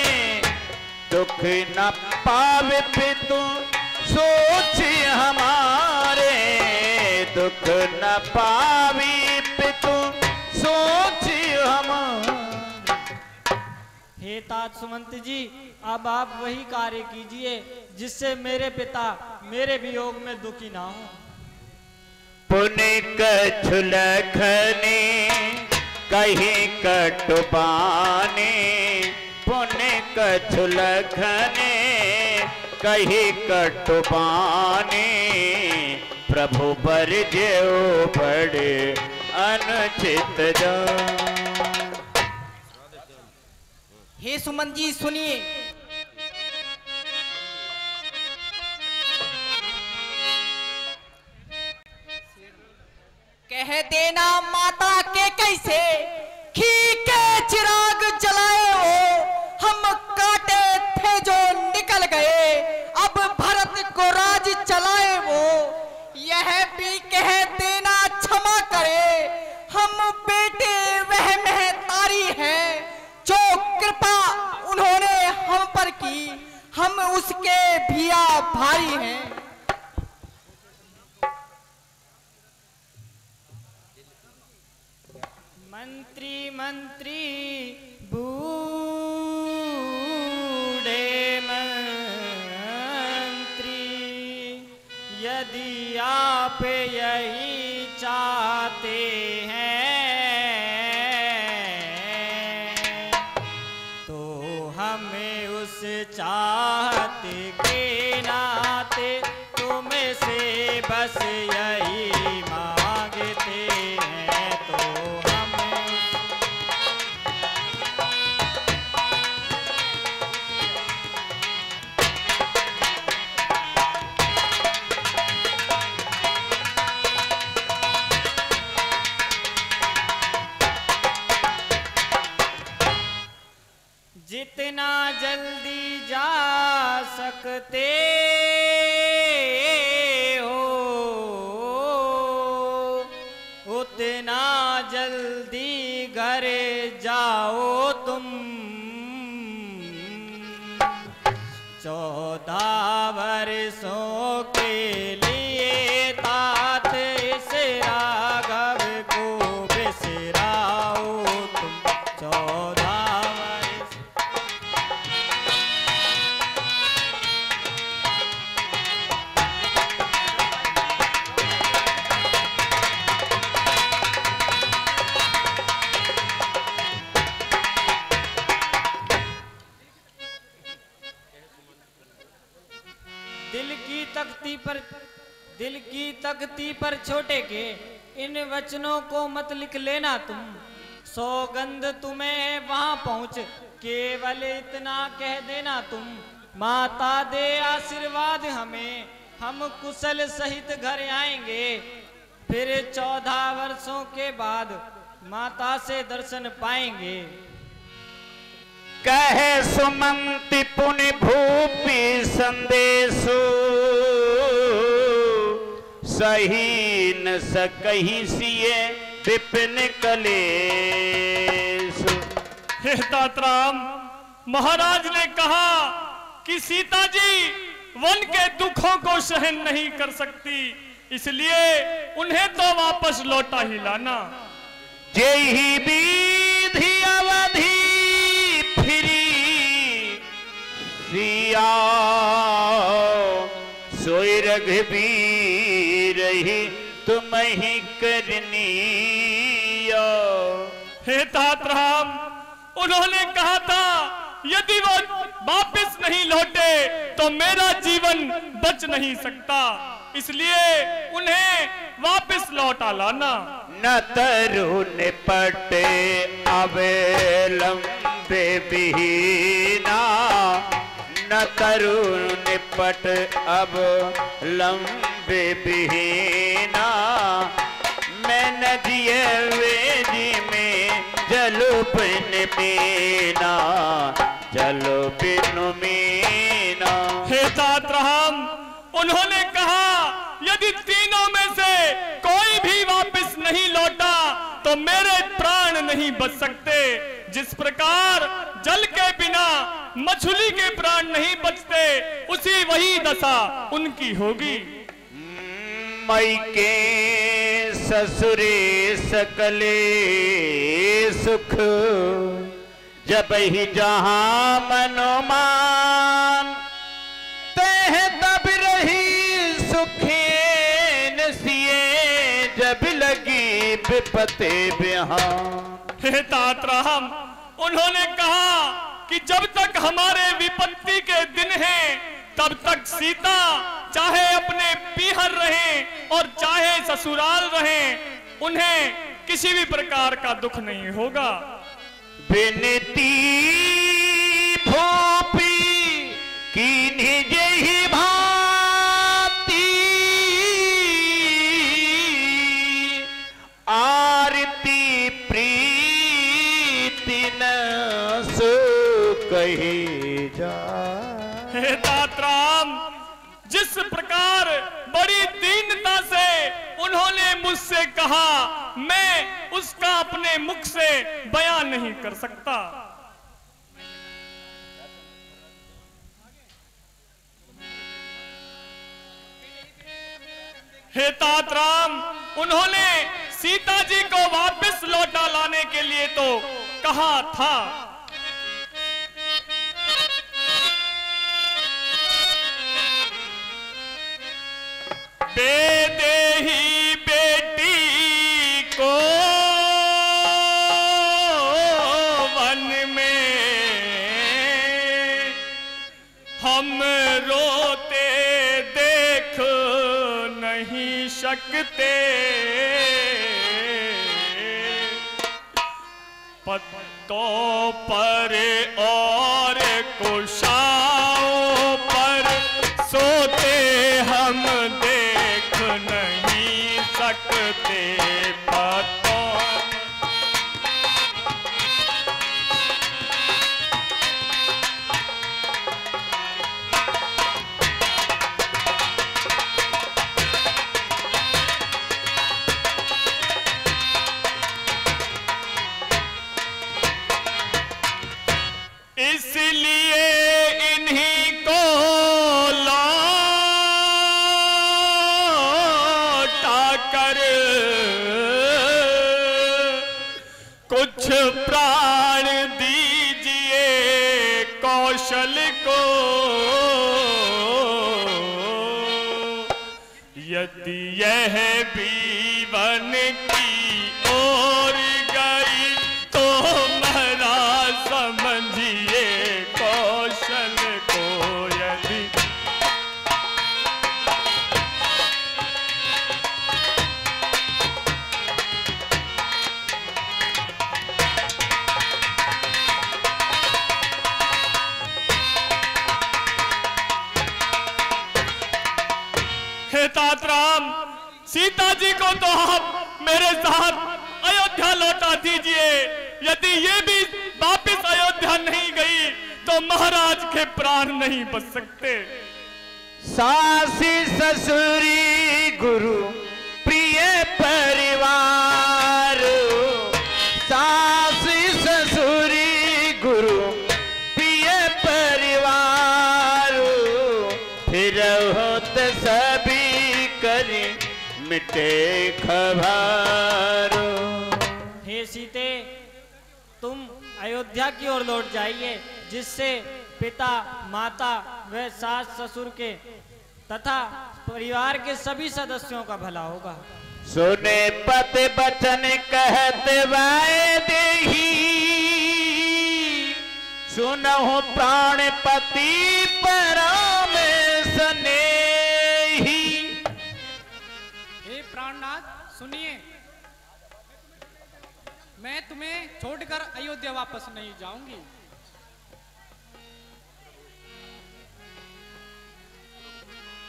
दुख न पावे पितु सोच हमारे, दुख न पावी पितु सोच हमारे। हे तात सुमंत जी, अब आप वही कार्य कीजिए जिससे मेरे पिता मेरे वियोग में दुखी ना हो। पुण्य कछुलखने कहीं कटुबाने, पुण्य कछुलखने कहीं कटुबाने। प्रभु बर जेओ बड़े अनुचित जान। हे सुमन जी सुनिए, कह देना माता के कैसे घी के चिराग जलाए हो। हम काटे थे जो निकल गए, अब भरत को राज चलाए वो। यह भी कह देना क्षमा करे, हम बेटे वह महतारी है। जो कृपा उन्होंने हम पर की, हम उसके भी आभारी हैं। मंत्री मंत्री बूढ़े मंत्री, यदि आप यही चाहते हैं तो हमें उस चाहते के नाते तुम्हें से बस यही मांगते हैं। तो जितना जल्दी जा सकते हो उतना जल्दी घर जाओ तुम। 14 वर्षों के लिए तात इस राघव को बिसराओ तुम। 14 दिल की तख्ती पर छोटे के इन वचनों को मत लिख लेना तुम। सौगंध तुम्हें वहां पहुंच केवल इतना कह देना तुम। माता दे आशीर्वाद हमें, हम कुशल सहित घर आएंगे। फिर 14 वर्षों के बाद माता से दर्शन पाएंगे। कहे सुमंति पुनि भूपि संदेशो, सही न सकहि सिए विपिन कलेशु। हे तातराम, महाराज ने कहा कि सीता जी वन के दुखों को सहन नहीं कर सकती, इसलिए उन्हें तो वापस लौटा ही लाना। जेहि विधि अवधि फिरी सिया सोई रघुबीर ही तुम ही करनी। हे तातराम, उन्होंने कहा था यदि वो वापस नहीं लौटे तो मेरा जीवन बच नहीं सकता, इसलिए उन्हें वापस लौटा लाना। न तरु निपट अवलंबे विहीना, न तरु निपट अवलंबे विहीना। मैं नदिये वेदी में जलो बिन मीना, चलो बिनु मीना। हे तातराम, उन्होंने कहा यदि तीनों में से कोई भी वापस नहीं लौटा तो मेरे प्राण नहीं बच सकते। जिस प्रकार जल के बिना मछली के प्राण नहीं बचते, उसी वही दशा उनकी होगी। मई के ससुरे सकले सुख, जब ही जहां मनोमान, तह तब रही सुखेन सिए, जब लगी विपते बिहान। हे तातराम, उन्होंने कहा कि जब तक हमारे विपत्ति के दिन हैं तब तक सीता चाहे अपने पीहर रहें और चाहे ससुराल रहें, उन्हें किसी भी प्रकार का दुख नहीं होगा। बिनती भूपी की निज ही भांति, आरती प्रीति न सो कही जा। हे तातराम, जिस प्रकार बड़ी दीनता से उन्होंने मुझसे कहा, मैं उसका अपने मुख से बयान नहीं कर सकता। हे तातराम, उन्होंने सीता जी को वापस लौटा लाने के लिए तो कहा था, बेदेही बेटी को वन में हम रोते देख नहीं सकते। पत्तों पर और कुशाओं पर सोते हम देख नहीं सकते। पत्तों इसलिए इन्हीं को लौटा कर कुछ प्राण दीजिए कौशल को। यदि यह भी वन की ओर गई तो महाराज समझिए कौशल को। यदि हे तातराम, सीता जी को तो आप मेरे साथ अयोध्या लौटा दीजिए। यदि ये भी वापस अयोध्या नहीं गई तो महाराज के प्राण नहीं बच सकते। सासी ससुरी गुरु प्रिय परिवार, सासी ससुरी गुरु पिय परिवार, फिर होत सभी करी मिटे खबर। हे सीते, तुम अयोध्या की ओर लौट जाइए, जिससे पिता, माता व सास ससुर के तथा परिवार के सभी सदस्यों का भला होगा। सुने पति बचन कहते वाए देही, सुनहु प्राणपति परम स्नेही। हे प्राणनाथ सुनिए, मैं तुम्हें छोड़कर अयोध्या वापस नहीं जाऊंगी।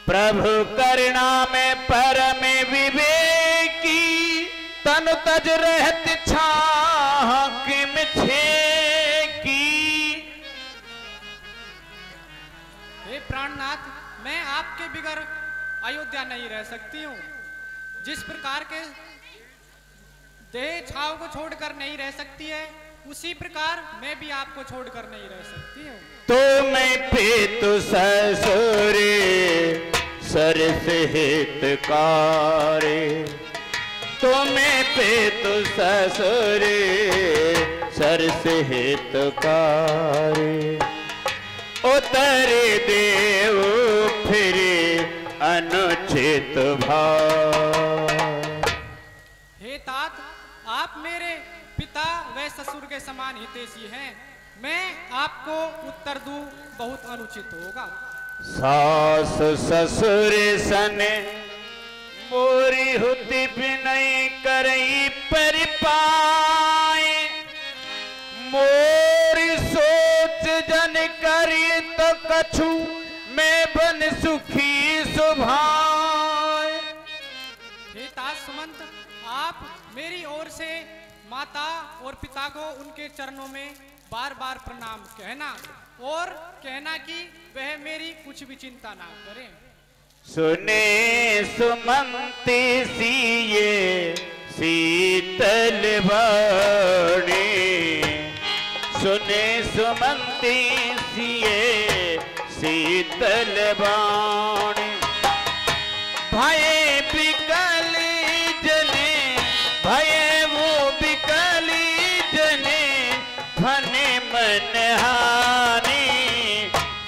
प्रभु करुणा में परम विवेकी, तन तज रहत छाकिम छेकी। हे प्राणनाथ, मैं आपके बिगर अयोध्या नहीं रह सकती हूँ। जिस प्रकार के देह छाव को छोड़कर नहीं रह सकती है, उसी प्रकार मैं भी आपको छोड़कर नहीं रह सकती हूँ। तो मैं पेतु ससुरे सरस हितकारे, तो मैं पेतु ससुरे सरस हितकारे। उतरे देव फिरे अनुचित भाव। हे तात, आप मेरे पिता व ससुर के समान हितैषी हैं। मैं आपको उत्तर दूं बहुत अनुचित होगा। सास ससुर सन मोरी हुति बिनई करई परिपाए, मोरी सोच जन करी तो कछु मैं बन सुखी सुभाए। हे तात सुमंत, आप मेरी ओर से माता और पिता को उनके चरणों में बार बार प्रणाम कहना, और कहना कि वह मेरी कुछ भी चिंता ना करें। सुने सुमंती सिए शीतल वाणी, सुने सुमंती सिए शीतल वाणी। भय बिकली जने, भय वो बिकली जने, फने मन हानि।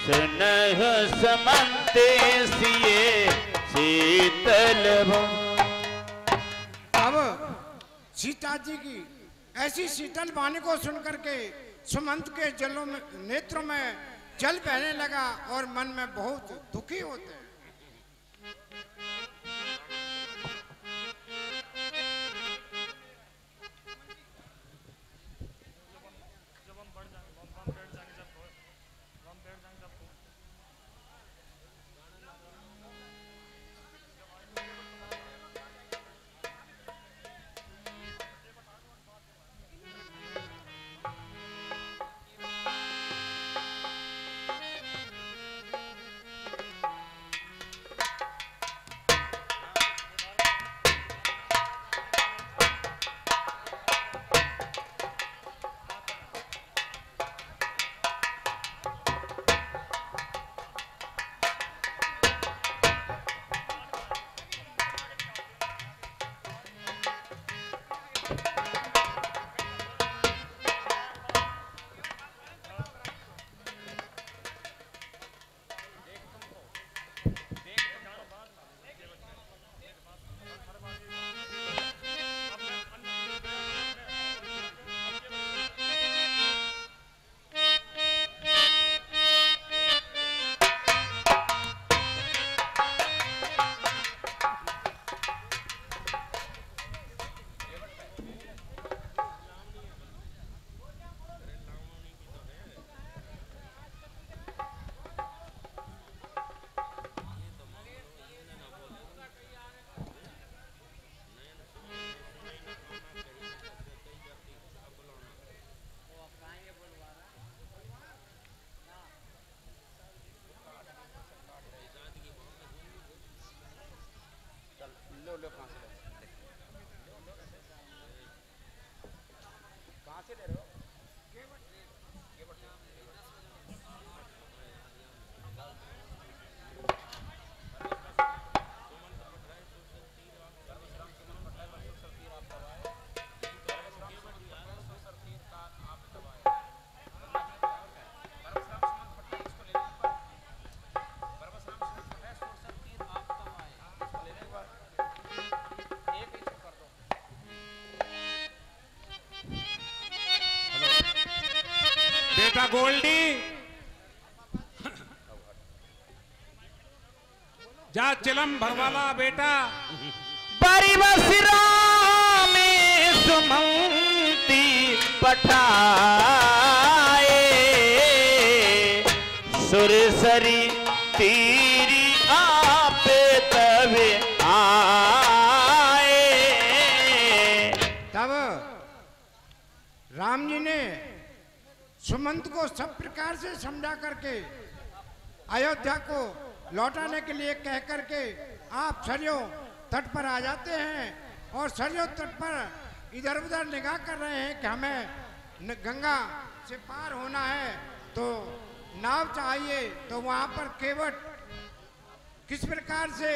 सुनह समंते सिए शीतल वाणी। अब सीता जी की ऐसी शीतल वाणी को सुनकर के सुमंत के जलों में, नेत्रों में जल बहने लगा और मन में बहुत दुखी होते हैं। बेटा गोल्डी जा चिलम भरवाला बेटा। बारी बसरा में सुमंती पठाए सुरसरी तीरी आप तब आए। तब राम जी ने सुमंत को सब प्रकार से समझा करके अयोध्या को लौटाने के लिए कह करके आप सरयू तट पर आ जाते हैं और सरयू तट पर इधर उधर निगाह कर रहे हैं कि हमें गंगा से पार होना है तो नाव चाहिए। तो वहां पर केवट किस प्रकार से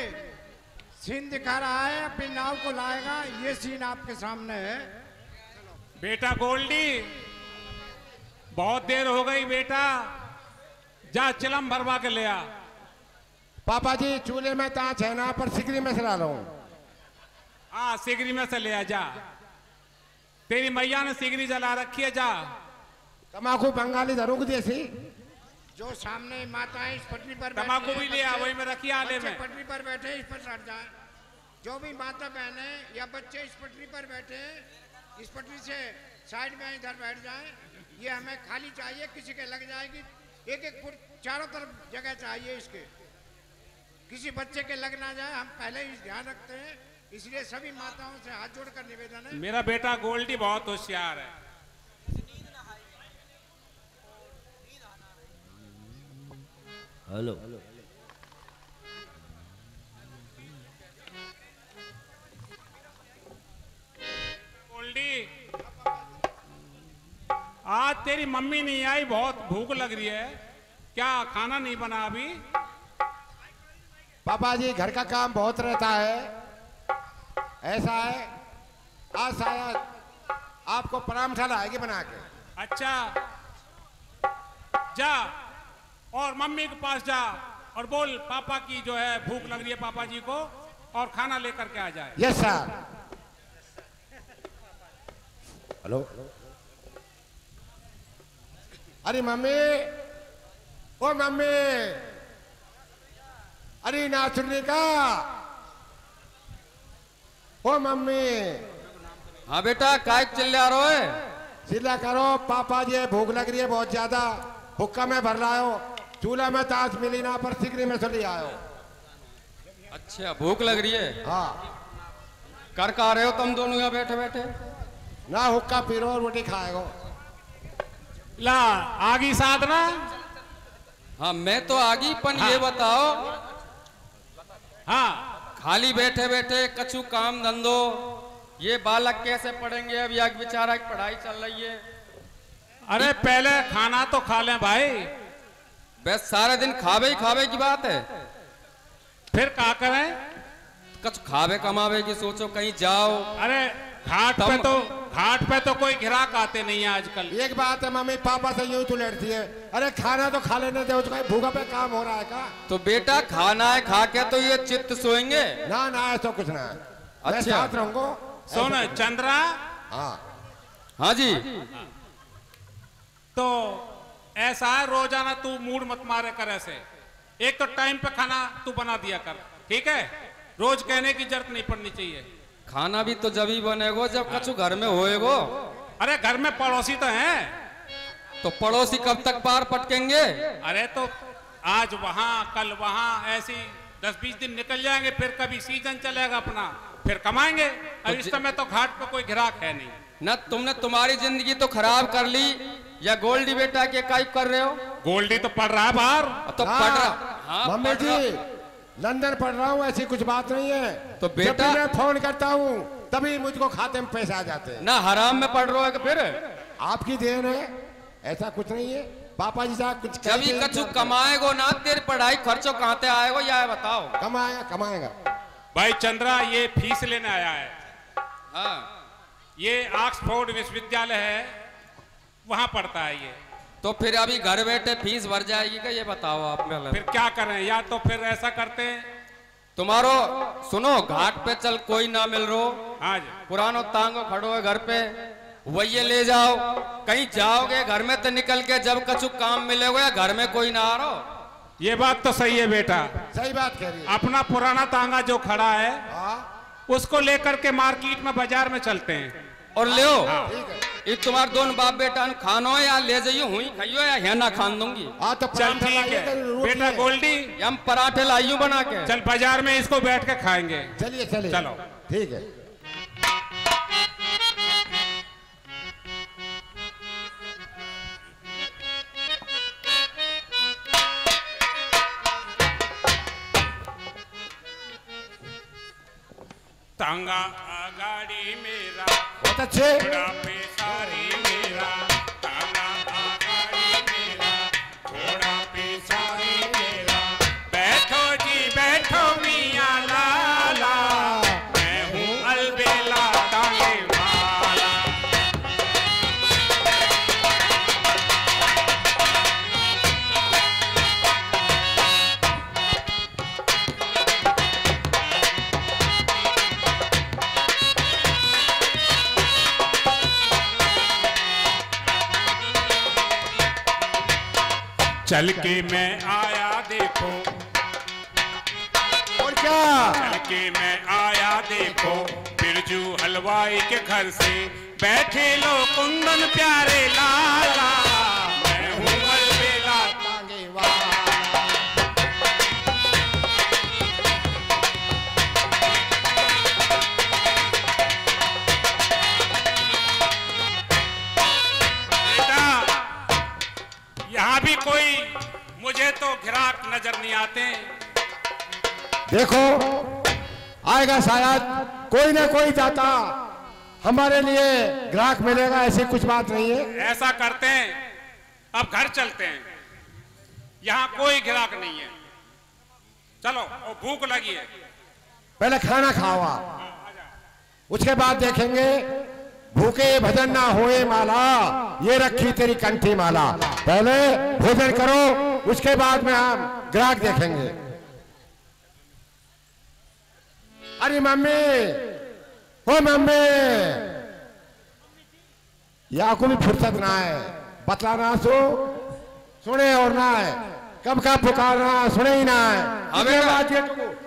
सीन दिखा रहा है, अपनी नाव को लाएगा, ये सीन आपके सामने है। बेटा गोल्डी बहुत देर हो गई बेटा, जा चिलम भरवा के ले आ। पापा जी चूल्हे में ताच है ना, पर सिगरी में सला रहा हूँ। हाँ सिगरी में से ले आ जा, तेरी मैया ने सिगरी जला रखी है, जा। तमाकू बंगाली धरू की जैसी जो सामने माताएं इस पटरी पर तमाकू भी ले आ, वही में रखी आले में। पटरी पर बैठे इस पर सट जाए। जो भी माता बहने या बच्चे इस पटरी पर बैठे, इस पटरी से साइड में इधर बैठ जाएं। ये हमें खाली चाहिए, किसी के लग जाएगी। एक एक फुट चारों तरफ जगह चाहिए इसके, किसी बच्चे के लग ना जाए, हम पहले ही ध्यान रखते हैं। इसलिए सभी माताओं से हाथ जोड़कर निवेदन है। मेरा बेटा गोल्डी बहुत होशियार है। हेलो गोल्डी आज तेरी मम्मी नहीं आई, बहुत भूख लग रही है, क्या खाना नहीं बना अभी? पापा जी घर का काम बहुत रहता है, ऐसा है आज शायद आपको परामठा लाएगी बना के। अच्छा जा और मम्मी के पास जा और बोल पापा की जो है भूख लग रही है पापा जी को, और खाना लेकर के आ जाए। Yes sir. हेलो अरे मम्मी, ओ मम्मी, अरे नाचुनी का, ओ मम्मी। हाँ बेटा काय चिल्ला रहे हो है? चिल्ला करो पापा जी भूख लग रही है बहुत ज्यादा, हुक्का में भर लाओ, चूल्हा में ताश मिली ना, पर सिगरी में चली आयो। अच्छा भूख लग रही है? हाँ। कर का रहे हो तुम दोनों यहाँ बैठे बैठे? ना हुक्का पी रो, रोटी खाएगो। ला आगी साधना। हाँ मैं तो आगी, पन हाँ। ये बताओ, हाँ खाली बैठे बैठे कछु काम धंधो, ये बालक कैसे पढ़ेंगे? अब याक बेचारा की पढ़ाई चल रही है। अरे पहले खाना तो खा लें भाई। बस सारे दिन खावे ही खावे की बात है, फिर क्या करें? कुछ खावे कमावे की सोचो, कहीं जाओ। अरे घाट पे तो कोई ग्राहक आते नहीं है आजकल। एक बात है मम्मी, पापा से यूं तो लड़ती है, अरे खाना तो खा लेने दो, भूखा पे काम हो रहा है का? तो बेटा खाना है, खा के तो ये चित्त सोएंगे ना, ना ऐसा कुछ ना। अच्छा साथ रहूंगा। सोना चंद्रा। हाँ हाँ जी। तो ऐसा है रोजाना तू मूड मत मारे कर ऐसे, एक तो टाइम पे खाना तू बना दिया कर, ठीक है? रोज कहने की जरूरत नहीं पड़नी चाहिए। खाना भी तो जब ही बनेगो जब कछु घर में होएगो। अरे घर में पड़ोसी तो हैं। तो पड़ोसी कब तक पार पटकेंगे? अरे तो आज वहां कल वहां, ऐसी 10-20 दिन निकल जाएंगे, फिर कभी सीजन चलेगा अपना, फिर कमाएंगे। अब इस समय तो घाट पे कोई ग्राहक है नहीं। न तुमने तुम्हारी जिंदगी तो खराब कर ली, या गोल्डी बेटा के काई कर रहे हो? गोल्डी तो पढ़ रहा है बाहर। तो पढ़ रहा। हाँ, मम्मी जी लंदन पढ़ रहा हूँ, ऐसी कुछ बात नहीं है। तो बेटा मैं फोन करता हूँ तभी मुझको खाते में पैसे आ जाते हैं। ना हराम में पढ़ रहे हो फिर? आपकी देन है, ऐसा कुछ नहीं है। पापा जी साहब कुछ जब कछु कमाएगो ना, तेरी पढ़ाई खर्चो कहाँ से आएगो, या बताओ? कमाएगा भाई चंद्रा, ये फीस लेने आया है। हाँ ये ऑक्सफोर्ड विश्वविद्यालय है, वहां पढ़ता है ये। तो फिर अभी घर बैठे फीस भर जाएगी क्या, ये बताओ आप? फिर क्या करें? या तो फिर ऐसा करते हैं, तुम्हारो सुनो, घाट पे चल कोई ना मिल रो। हाँ पुरानो तांगो खड़ो है घर पे, वही ले जाओ। कहीं जाओगे घर में तो निकल के जब कछु काम मिलेगा या घर में कोई ना आ रहा हो। ये बात तो सही है बेटा, सही बात कह रही है। अपना पुराना तांगा जो खड़ा है उसको लेकर के मार्केट में बाजार में चलते हैं और ले ये तुम्हारे दोनों बाप बेटा खानो या ले जाइयो हुई खाइयो या है ना खान दूंगी। तो चल ठीक है बेटा गोल्डी, हम पराठे लाइयो बना के। चल बाजार में इसको बैठ के खाएंगे। चलिए चलिए चलो ठीक है। तांगा गाड़ी मेरा बहुत अच्छे पे सारी मेरा, तांगा गाड़ी मेरा घोड़ा पे सारी मेरा। बैठो जी बैठो मियां लाला, मैं हूँ अलबेला तांगे वाला। चल के मैं आया देखो, और क्या चल के मैं आया देखो, बिरजू हलवाई के घर से बैठे लो कुंदन प्यारे लाला, मैं हूँ अलबेला तांगे वाला। यहाँ भी कोई मुझे तो ग्राहक नजर नहीं आते। देखो आएगा शायद कोई ना कोई जाता हमारे लिए ग्राहक मिलेगा, ऐसी कुछ बात नहीं है। ऐसा करते हैं अब घर चलते हैं, यहाँ कोई ग्राहक नहीं है। चलो और भूख लगी है, पहले खाना खावा, उसके बाद देखेंगे। भूखे भजन ना होए माला, ये रखी तेरी कंठी माला। पहले भोजन करो, उसके बाद में हम ग्राहक देखेंगे। अरे मम्मी, ओ मम्मी, या को भी फुर्सत ना है, बतलाना सुने और ना है, कब का पुकारना सुने ही ना है।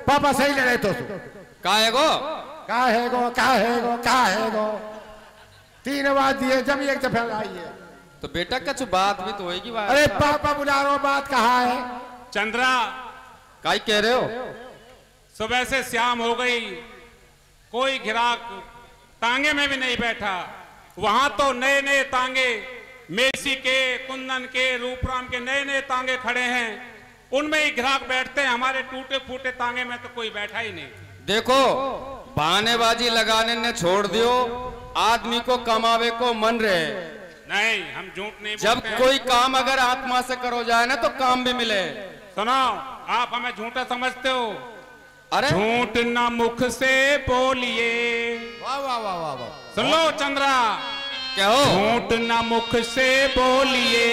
पापा सही ले रहे तो काहेगो काहेगो 3 आवाज दिए, जब एक दफा आई है। तो बेटा कछु बात भी तो होगी। बात अरे पापा बुला रहा, बात कहाँ है? चंद्रा काई कह रहे हो? सुबह से शाम हो गई, कोई ग्राहक तांगे में भी नहीं बैठा। वहां तो नए नए तांगे, मेसी के, कुंदन के, रूपराम के नए नए तांगे खड़े हैं, उनमें ही ग्राहक बैठते हैं। हमारे टूटे फूटे तांगे में तो कोई बैठा ही नहीं। देखो बहानेबाजी लगाने ने छोड़ दियो, आदमी को कमावे को मन रहे। नहीं, हम झूठ नहीं जब बोलते। कोई काम अगर आत्मा से करो जाए ना तो काम भी मिले। सुनो, आप हमें झूठा समझते हो। अरे झूठ ना मुख से बोलिए। वाह वाह वाह वाह वाह। सुन लो चंद्रा, क्या हो? झूठ ना मुख से बोलिए,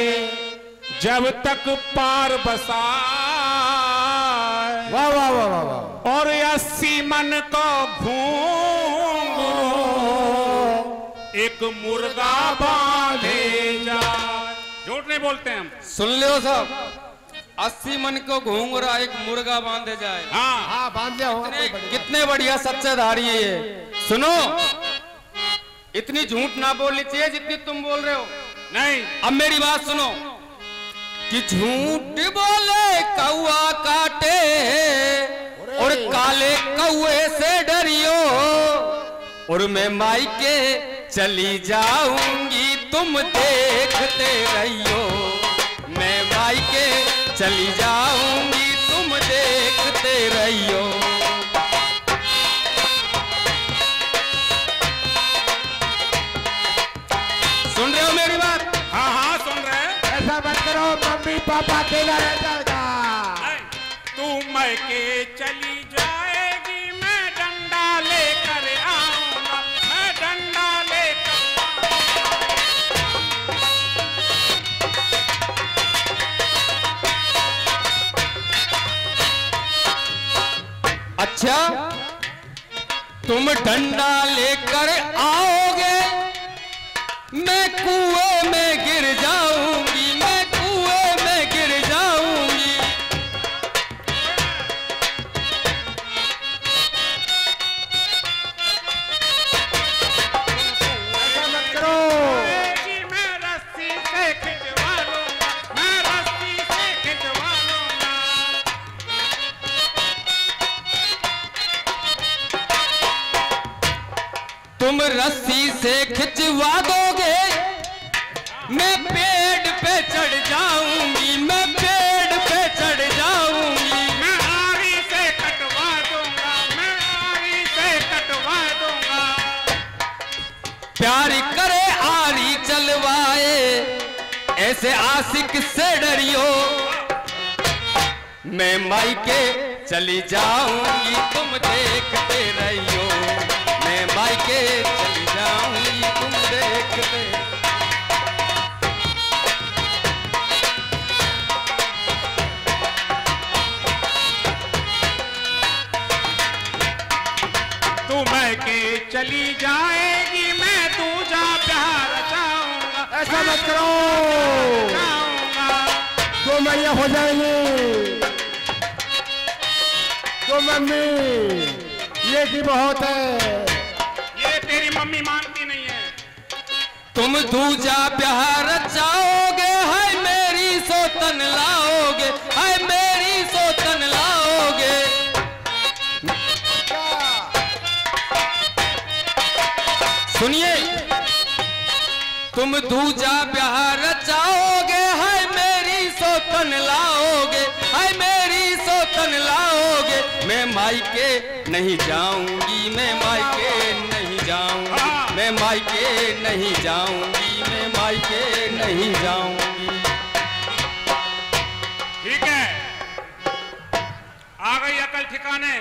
जब तक पार बसा। वाह वाह वाह वाह वाह। और 80 मन को घूंघरू एक मुर्गा बांधे जाए। झूठ नहीं बोलते हम। सुन लियो सब, 80 मन को घूंघरा एक मुर्गा बांधे जाए। हाँ बांध लिया होगा। कितने बढ़िया सच्चे धारी है ये। सुनो, इतनी झूठ ना बोलनी चाहिए जितनी तुम बोल रहे हो। नहीं, अब मेरी बात सुनो कि झूठ बोले कौआ काटे और काले कौए से डरियो, और मैं मायके चली जाऊंगी तुम देखते रहियो। मैं मायके चली जाऊंगी तुम देखते रहियो। सुन रहे हो मेरी बात? हाँ हाँ सुन रहे हैं। ऐसा मत करो, मम्मी पापा अकेला रह जाएगा। तू मैके चली जाएगी, मैं डंडा लेकर आऊंगा, मैं डंडा लेकर। अच्छा, तुम डंडा लेकर आओगे मैं कुएं में गिर जाऊंगी, मैं कुएं में गिर जाऊंगी। ऐसा मत करो। मैं रस्सी से खिंचवा लूंगा, मैं रस्सी से खिंचवा लूंगा। तुम रस्सी से खिंचवा दोगे, मैं पेड़ पे चढ़ जाऊंगी, मैं पेड़ पे चढ़ जाऊंगी। मैं आरी से कटवा दूंगा, मैं आरी से कटवा दूंगा। प्यार करे आरी चलवाए, ऐसे आशिक से डरियो। मैं मायके चली जाऊंगी, तुम देखते रहियो। मैं मायके चली जाऊंगी, तुम देखते। तू महके चली जाएगी, मैं दूजा प्यार चाहूंगा। ऐसा मत करो। चाहूंगा। 2 महीने हो जाएंगे। तो मम्मी ये की बहुत है। ये तेरी मम्मी मानती नहीं है। तुम दूजा प्यार चाहोगे, है मेरी सोतन लाओगे, है मेरी सोतन लाओगे। सुनिए, तुम दूजा प्यार चाहोगे, है मेरी सोतन लाओगे, है मेरी सोतन लाओगे। मैं मायके नहीं जाऊंगी, मैं मायके नहीं जाऊंगी, मैं मायके नहीं जाऊंगी, मैं मायके नहीं जाऊंगी। ठीक है, आ गई अकल ठिकाने,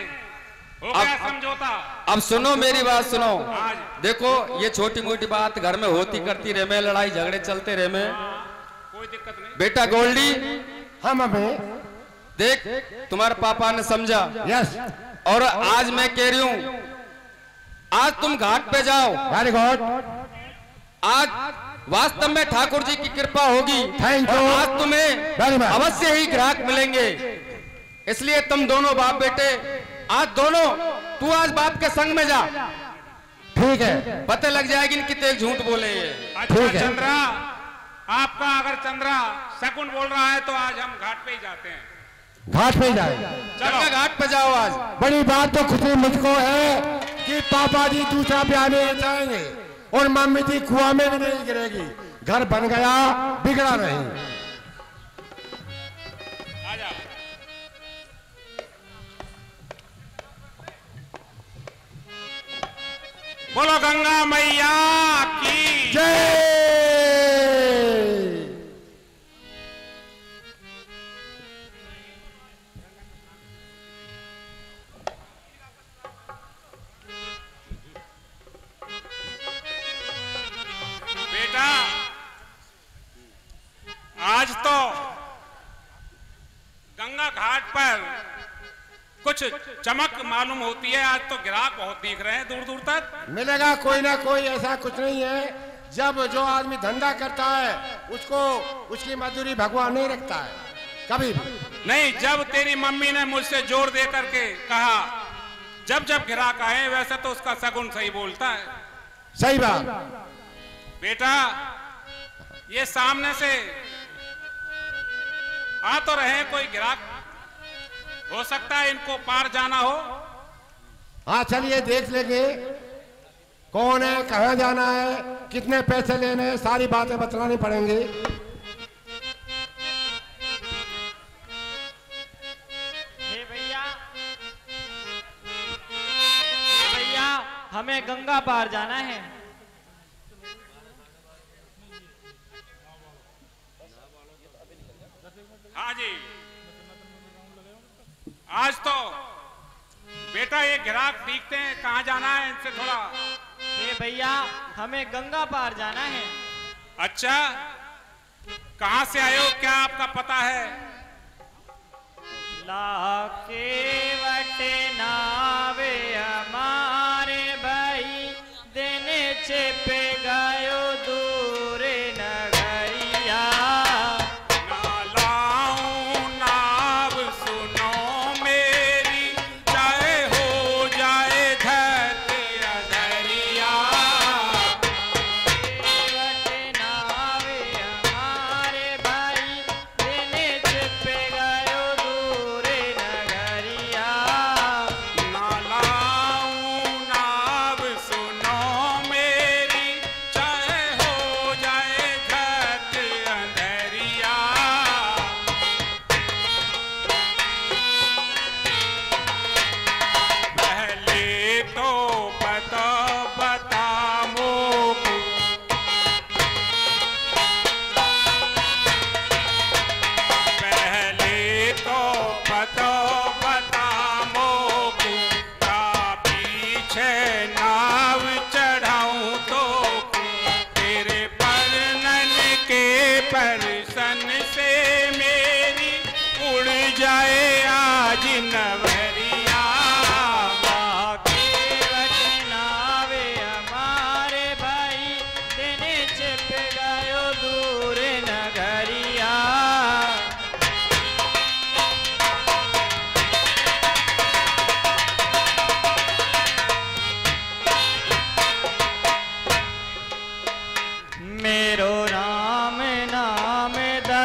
हो गया समझौता। अब सुनो मेरी बात सुनो। देखो ये छोटी मोटी बात घर में होती करती रहे में, लड़ाई झगड़े चलते रहे में, कोई दिक्कत नहीं। बेटा गोल्डी, हाँ मम्मी, देख तुम्हारे पापा ने समझा। यस। और आज मैं कह रही हूं, आज तुम घाट पे जाओ। Very good. आज वास्तव में ठाकुर जी की कृपा होगी। Thank you. आज तुम्हें अवश्य ही ग्राहक मिलेंगे। इसलिए तुम दोनों बाप बेटे आज दोनों, तू आज बाप के संग में जा। ठीक है। पता लग जाएगी कि कितने झूठ बोले ये। अच्छा चंद्रा, आपका अगर चंद्रा शकुन बोल रहा है तो आज हम घाट पे ही जाते हैं। घाट पे जाए। चलो घाट पे जाओ आज। बड़ी बात तो खुशी मुझको है कि पापा जी दूसरा ब्याह में जाएंगे और मम्मी जी कुआं में भी नहीं गिरेगी। घर बन गया, बिगड़ा नहीं। बोलो गंगा मैया की जय। बेटा आज तो गंगा घाट पर कुछ चमक मालूम होती है। आज तो ग्राहक बहुत दिख रहे हैं दूर दूर तक। मिलेगा कोई ना कोई, ऐसा कुछ नहीं है। जब जो आदमी धंधा करता है उसको उसकी मजदूरी भगवान नहीं रखता है कभी भी। नहीं, जब तेरी मम्मी ने मुझसे जोर दे करके कहा जब जब ग्राहक आए, वैसे तो उसका सगुन सही बोलता है। सही बात। बेटा ये सामने से आ तो रहे, कोई ग्राहक हो सकता है इनको पार जाना हो। हाँ चलिए देख लेंगे कौन है, कहाँ जाना है, कितने पैसे लेने हैं, सारी बातें बतलानी पड़ेंगी। भैया हमें गंगा पार जाना है। हाँ जी, आज तो बेटा ये ग्राहक दिखते हैं, कहाँ जाना है इनसे थोड़ा। भैया हमें गंगा पार जाना है। अच्छा, कहाँ से आए हो, क्या आपका पता है? लाके वटे नावे हमारे भाई, दिन छिप गयो दूर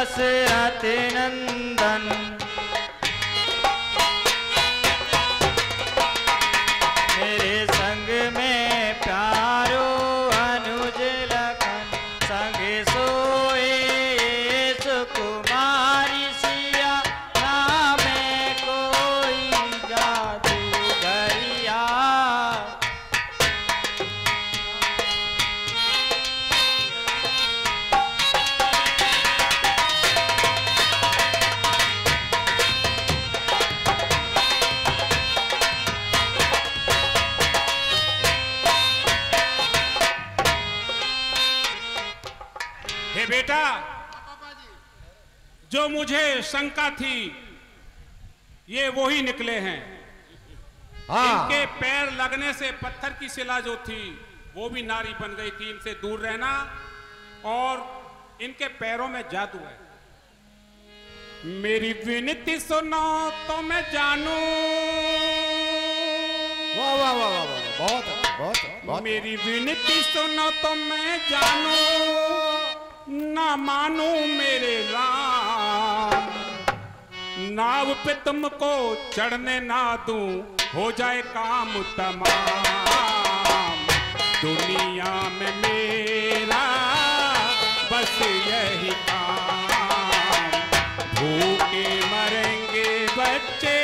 दशरथ नंदन। मेरे संग में प्यारो अनुज लखन, संग सोए सुकुमारी सिया, नाम कोई जादूगरिया। हे बेटा, जो मुझे शंका थी ये वो ही निकले हैं। इनके पैर लगने से पत्थर की शिला जो थी वो भी नारी बन गई थी। इनसे दूर रहना, और इनके पैरों में जादू है। मेरी विनती सुनो तो मैं जानू। वाह वाह वाह वाह वाह, बहुत बहुत। मेरी विनती सुनो तो मैं जानू, ना मानू मेरे राम। नाव पे तुमको चढ़ने ना दूं, हो जाए काम तमाम। दुनिया में मेरा बस यही काम, भूखे मरेंगे बच्चे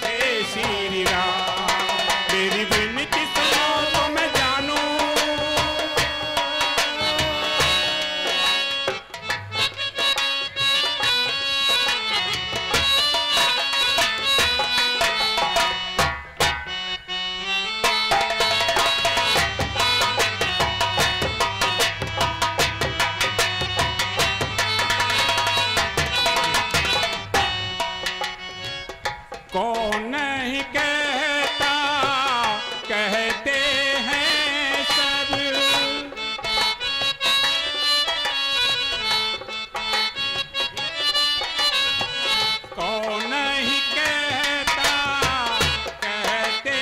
हे श्री राम। मेरी विनती सुनो तो मैं जानू, कौन नहीं कहता, कहते हैं सब। कौन नहीं कहता, कहते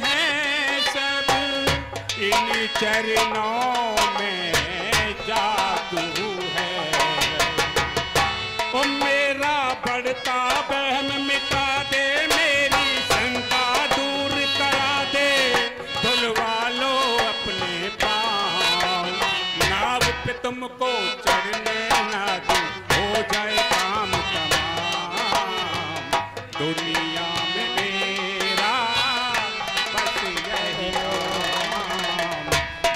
हैं सब। इन चरणों में जादू है। ओ मेरा बढ़ता बहम मिटा दे, मेरी शंका दूर करा दे। धुलवा लो अपने पाँव, नाव पे तुमको चढ़ने ना दूं, हो जाए काम तमाम। दुनिया में मेरा बस यही काम,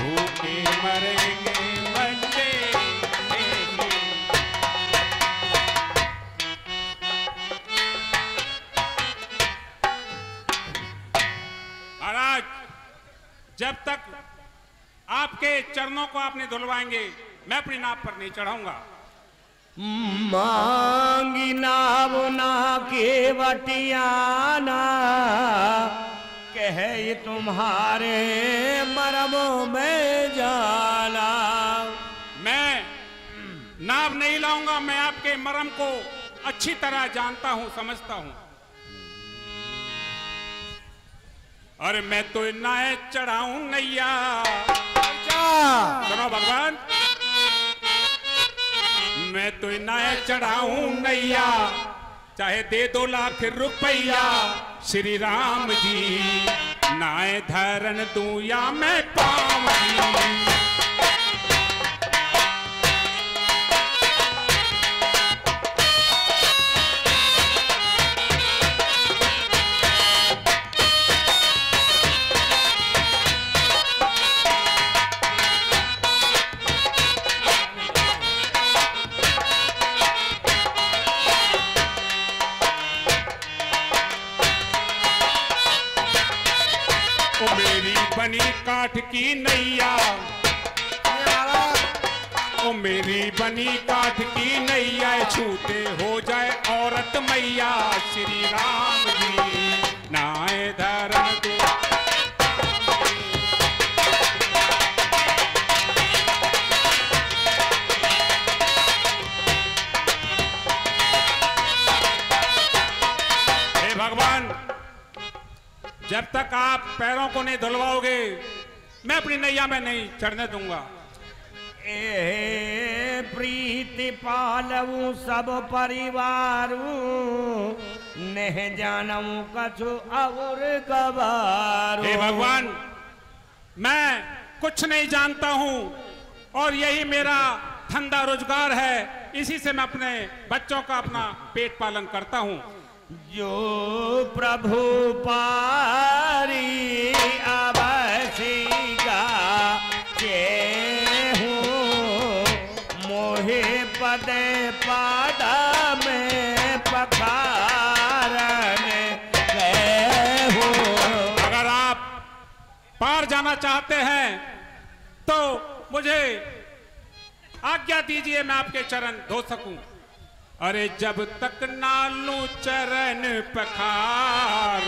भूखे मरेंगे बच्चे महाराज। जब तक आपके चरणों को आप नहीं धुलवाएंगे मैं अपनी नाव पर नहीं चढ़ाऊंगा। मांगी नाव ना के वटियाना, कहे तुम्हारे मरमों में जाला। मैं नाव नहीं लाऊंगा, मैं आपके मरम को अच्छी तरह जानता हूं, समझता हूं। अरे मैं तो नाय चढ़ाऊं नैया। सुनो भगवान, मैं तो नाय चढ़ाऊं नैया, चाहे दे 2 लाख रुपया। श्री राम जी नाय धरन दूं या मैं पाऊं। बनी काठ की नैया, ओ मेरी बनी काठ की नैया, छूते हो जाए औरत मैया। श्री राम जी नाय धरन दो। हे भगवान, जब तक आप पैरों को नहीं धुलवाओगे मैं अपनी नैया में नहीं चढ़ने दूंगा। प्रीति पालऊ सब परिवारू नेह जानऊ कछु और गवारू। हे भगवान, मैं कुछ नहीं जानता हूँ और यही मेरा धंधा रोजगार है, इसी से मैं अपने बच्चों का अपना पेट पालन करता हूँ। जो प्रभु पारी अवसिगा के हूँ मोहे पदे पादा में पखारन गए हूँ। अगर आप पार जाना चाहते हैं तो मुझे आज्ञा दीजिए, मैं आपके चरण धो सकूं। अरे जब तक नालू चरण पखार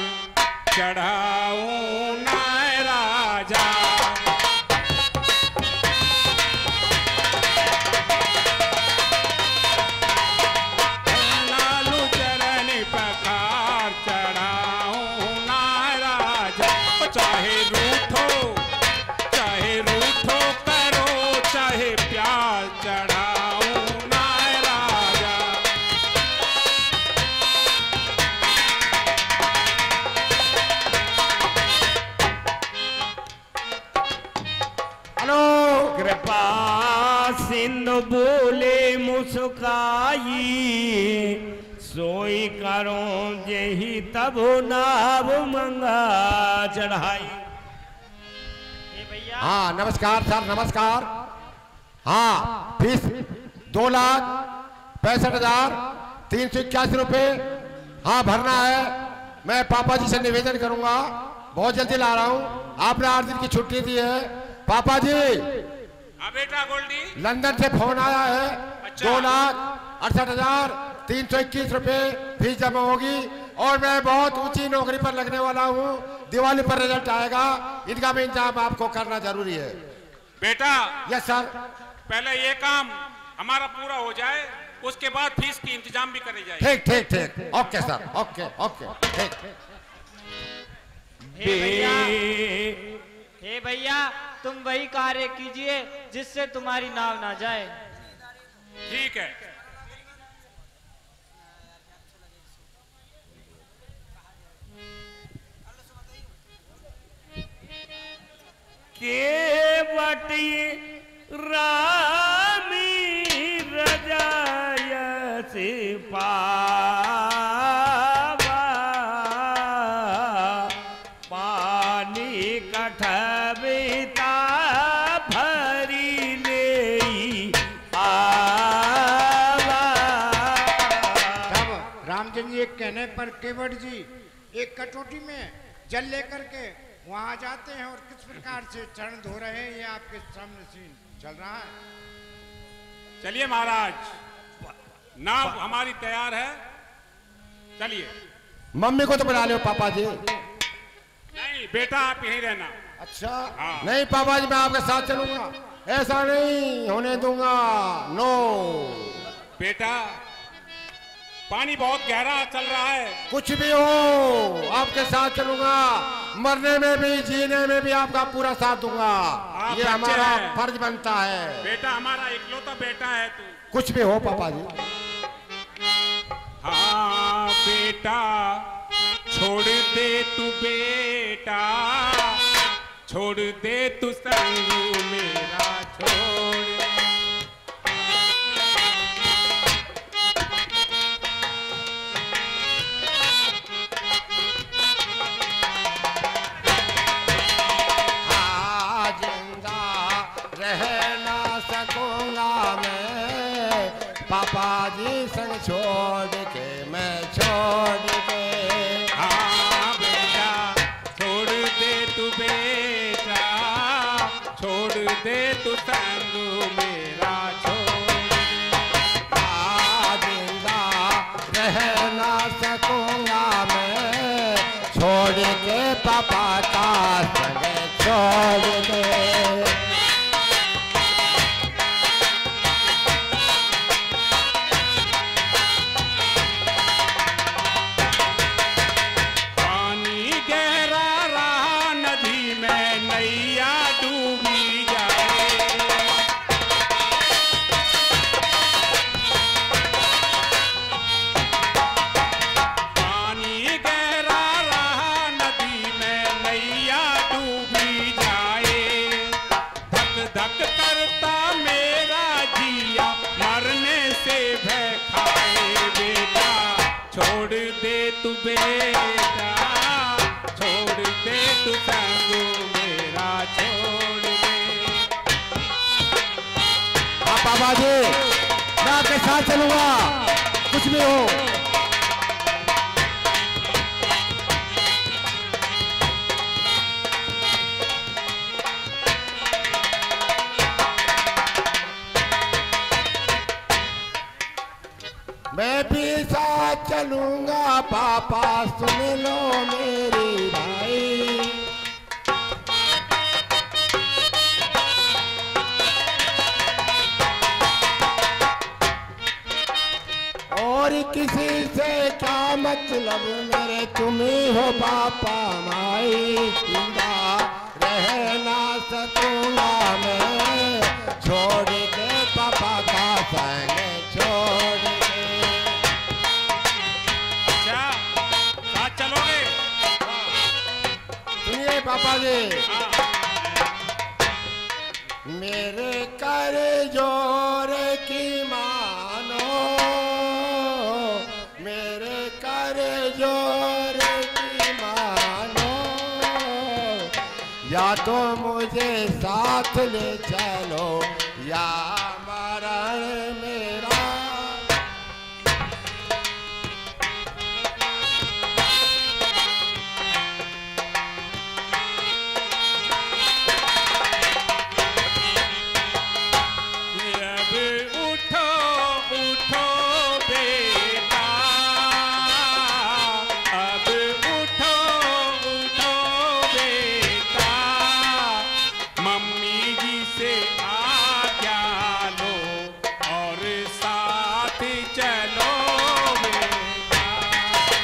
चढ़ाऊं ना राजा, नालू चरण पखार चढ़ाऊं ना राजा। चाहे रूठो करो, चाहे प्यार चढ़ाऊं ना राजा। हेलो। कृपा सिंधु बोले मुस्काई सोई करो जेहि तब नाव मंगा चढ़ाई। हाँ नमस्कार सर, नमस्कार। हाँ फीस 2,65,381 रुपये हाँ भरना है। मैं पापा जी से निवेदन करूंगा, बहुत जल्दी ला रहा हूँ। आपने 8 दिन की छुट्टी दी है पापा जी। हाँ बेटा गोल्डी, लंदन से फोन आया है। 2,68,321 रुपये फीस जमा होगी और मैं बहुत ऊंची नौकरी पर लगने वाला हूँ। दिवाली पर रिजल्ट आएगा, इनका भी इंतजाम आपको करना जरूरी है। बेटा यस सर। पहले ये काम हमारा पूरा हो जाए, उसके बाद फीस की इंतजाम भी करे जाए। ठीक ठीक ठीक, ओके सर, ओके ओके ठीक। हे भैया, तुम वही कार्य कीजिए जिससे तुम्हारी नाव ना जाए। ठीक है। केवटी रामी रजायसी पावा पानी कठबिता भरी ले आवा। रामचंद्र जी के कहने पर केवट जी एक कटोटी में जल लेकर के वहां जाते हैं और किस प्रकार से चरण धो रहे हैं, ये आपके सामने सीन चल रहा है। चलिए महाराज, नाव हमारी तैयार है, चलिए। मम्मी को तो बुला लो पापा जी। नहीं बेटा, आप यहीं रहना। अच्छा हाँ। नहीं पापा जी, मैं आपके साथ चलूंगा, ऐसा नहीं होने दूंगा। नो बेटा, पानी बहुत गहरा चल रहा है। कुछ भी हो आपके साथ चलूंगा, मरने में भी जीने में भी आपका पूरा साथ दूंगा। ये हमारा फर्ज बनता है। बेटा हमारा इकलौता बेटा है तू। कुछ भी हो पापा जी। हाँ बेटा, छोड़ दे तू बेटा, छोड़ दे तू संग मेरा छोड़। पापा जी संग छोड़ के मैं छोड़ के। हाँ बेटा, छोड़ दे तू बेटा, छोड़ दे तू संग मेरा छोड़। जिंदा रह ना सकूंगा मैं, छोड़ के पापा का संग छोड़ के। छोड़ दे तू बेटा, छोड़ दे तू संग मेरा, छोड़ दे। हाँ बाबा जी, मैं आपके साथ चलूंगा, कुछ भी हो। मैं भी साथ चलूंगा पापा, सुन लो मेरी भाई। और किसी से क्या मतलब मेरे, तुम ही हो पापा माई। जिंदा रह ना सकूंगा मैं, छोड़ दे पापा का संग, छोड़ दे। सुनिए पापा जी, मेरे कर जोर की मानो, मेरे कर जोर की मानो, या तो मुझे साथ ले चलो या मरण मेरा।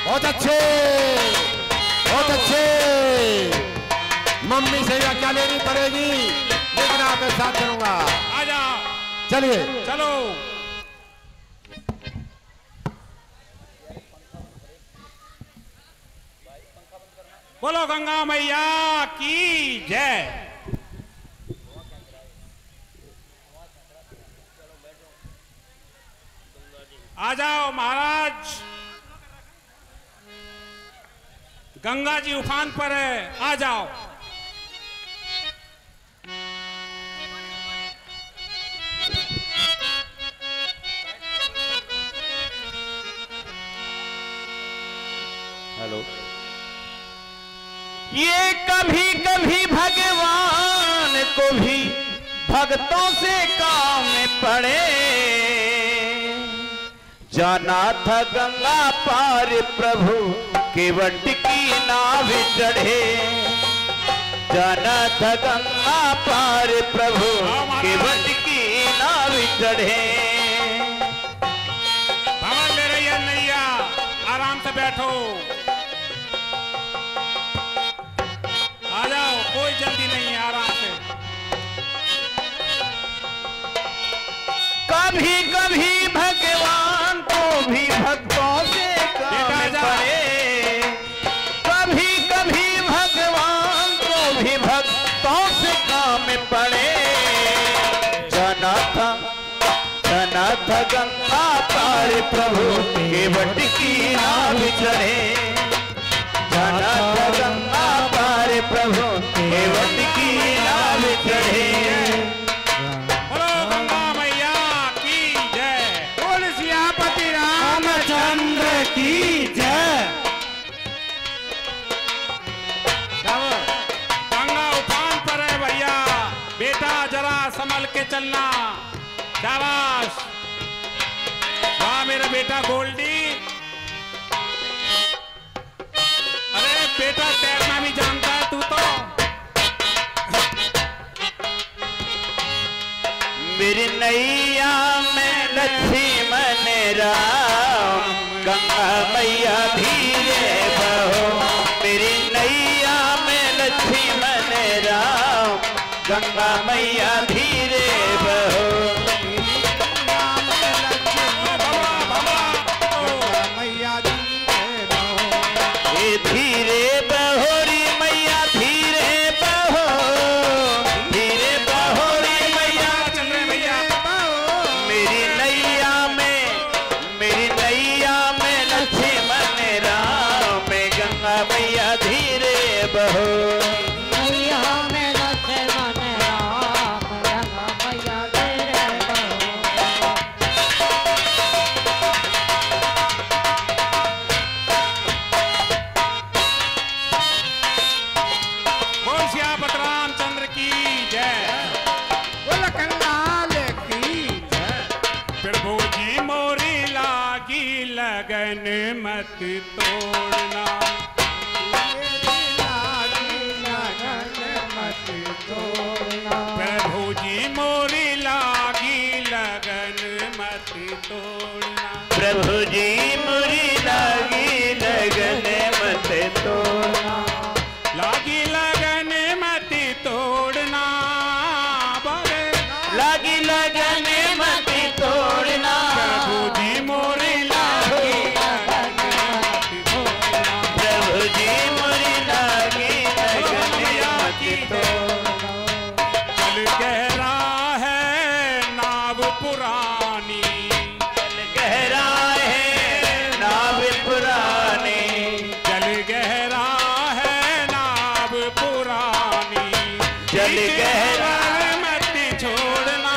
बहुत अच्छे, बहुत अच्छे। मम्मी से क्या लेनी पड़ेगी, लेकिन आपके साथ चलूंगा। आ जाओ, चलिए चलो। बोलो गंगा मैया की जय। आ जाओ महाराज, गंगा जी उफान पर है, आ जाओ। हेलो। ये कभी कभी भगवान को भी भक्तों से काम पड़े, जाना था गंगा पार प्रभु केवट की नाव चढ़े, जाना था गंगा पार प्रभु केवट की नाव चढ़े। भवन ले रही है नैया, आराम से बैठो, आ जाओ, कोई जल्दी नहीं है, आराम से। कभी कभी भगवान को भी भक्तों से काम पड़े, कभी कभी भगवान को भी भक्तों से काम पड़े, जाना था गंगा पार प्रभु केवट की नाव चढ़े, जाना था गंगा पार प्रभु केवट की नाव चढ़े। बोलो गंगा मैया की जय। बोल सियापति रामचंद्र की जय। गंगा उफान पर है भैया, बेटा जरा संभल के चलना। शाबाश, वाह मेरा बेटा गोल्डी। अरे बेटा तैरना भी जानता है तू तो। मेरी नैया में लक्ष्मण राम, गंगा मैया धीरे बहो, मेरी नैया में लक्ष्मण राम, गंगा मैया धीरे बहो। धीरे बहोरी मैया धीरे बहो, धीरे बहोरी मैया, मेरी नैया में लक्ष्मण लगन मत तोड़ना। प्रभु जी मोरी लागी लगन मत तोड़ना। प्रभु जी मोरी लागी लगन मत तोड़ना। लागी लगन मत तोड़ना। लागी लगन मत तोड़ना। प्रभु जी मोरी लागी लगन मत तोड़ना। प्रभु जी मोरी लागी लगन मत तोड़ना। चल गहरा है नाव पुरानी। चल गहरा है नाव पुरानी। चल गहरा है नाव पुरानी। चल गहरा मत छोड़ना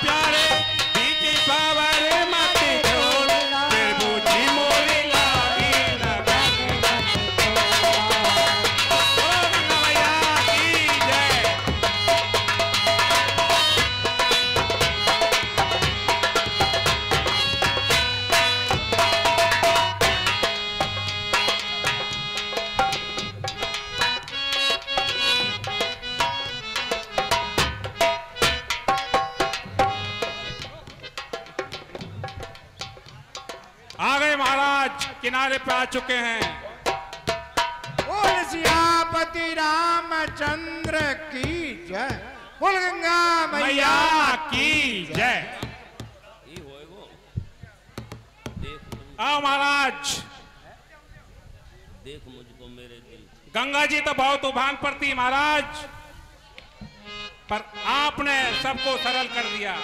प्यारे, बीच पावर मत छोड़ना। प्रभु जी मोरी लागी लगन मत तोड़ना। ओ गंगा मैया की जय। आ गए महाराज, किनारे पे आ चुके हैं। बोल सियापति रामचंद्र की जय। बोल गंगा मैया मैया की जय। आओ महाराज। देख मुझको मेरे दिल। गंगा जी तो बहुत उफान पर थी महाराज, पर आपने सबको सरल कर दिया।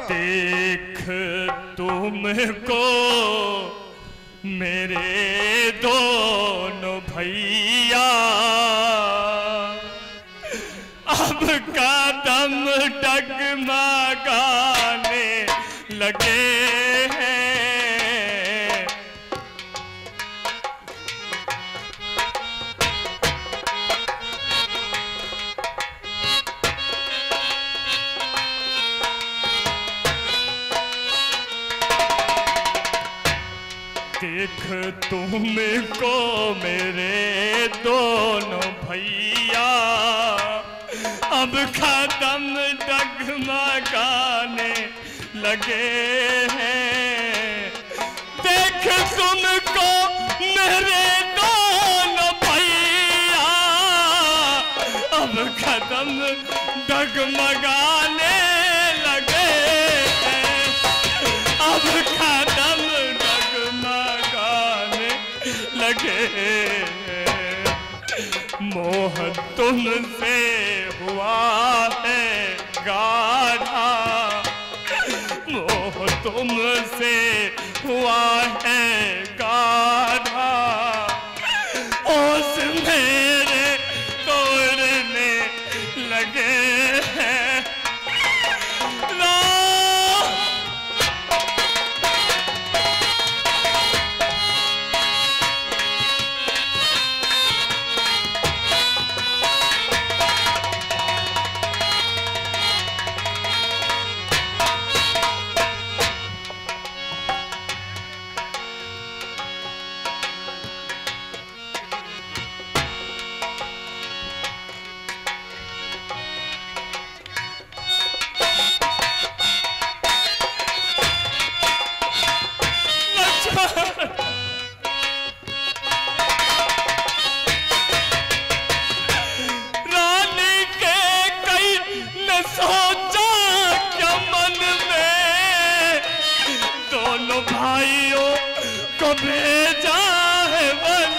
देख तुमको मेरे दोनों भैया, अब कदम डगमगाने लगे हैं। देख तुमको मेरे दोनों भैया, अब कदम डगमगाने लगे हैं। देख तुमको मेरे दोनों भैया, अब कदम डगमगाने लगे हैं। अब कदम डगमगाने लगे। मोह तुमसे हुआ है गाढ़ा, मोह तुमसे हुआ है गाढ़ा। ओस मेरे तोड़ने लगे हैं। रानी के कई न सोचा क्या मन में, दोनों भाइयों को भेजा है वन।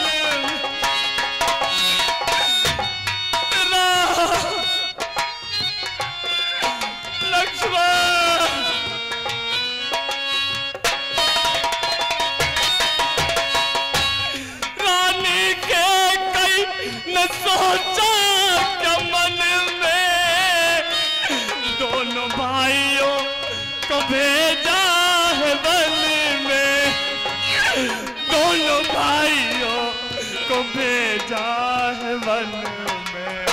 लक्ष्मण सोचा क्या मन में, दोनों भाइयों को भेजा है वन में, दोनों भाइयों को भेजा है वन में।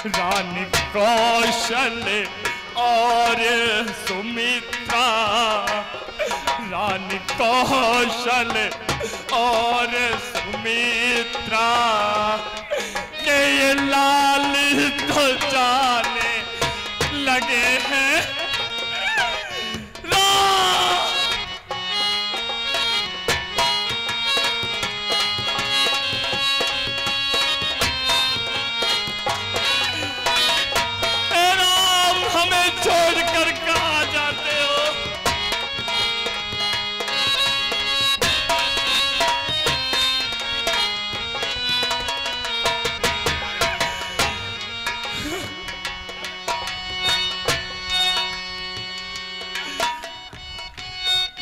रानी कौशल और सुमित्रा, रानी कौशल और सुमित्रा के ये लाल तो जाने लगे हैं। राम हमें छोड़कर कहाँ जाते हो?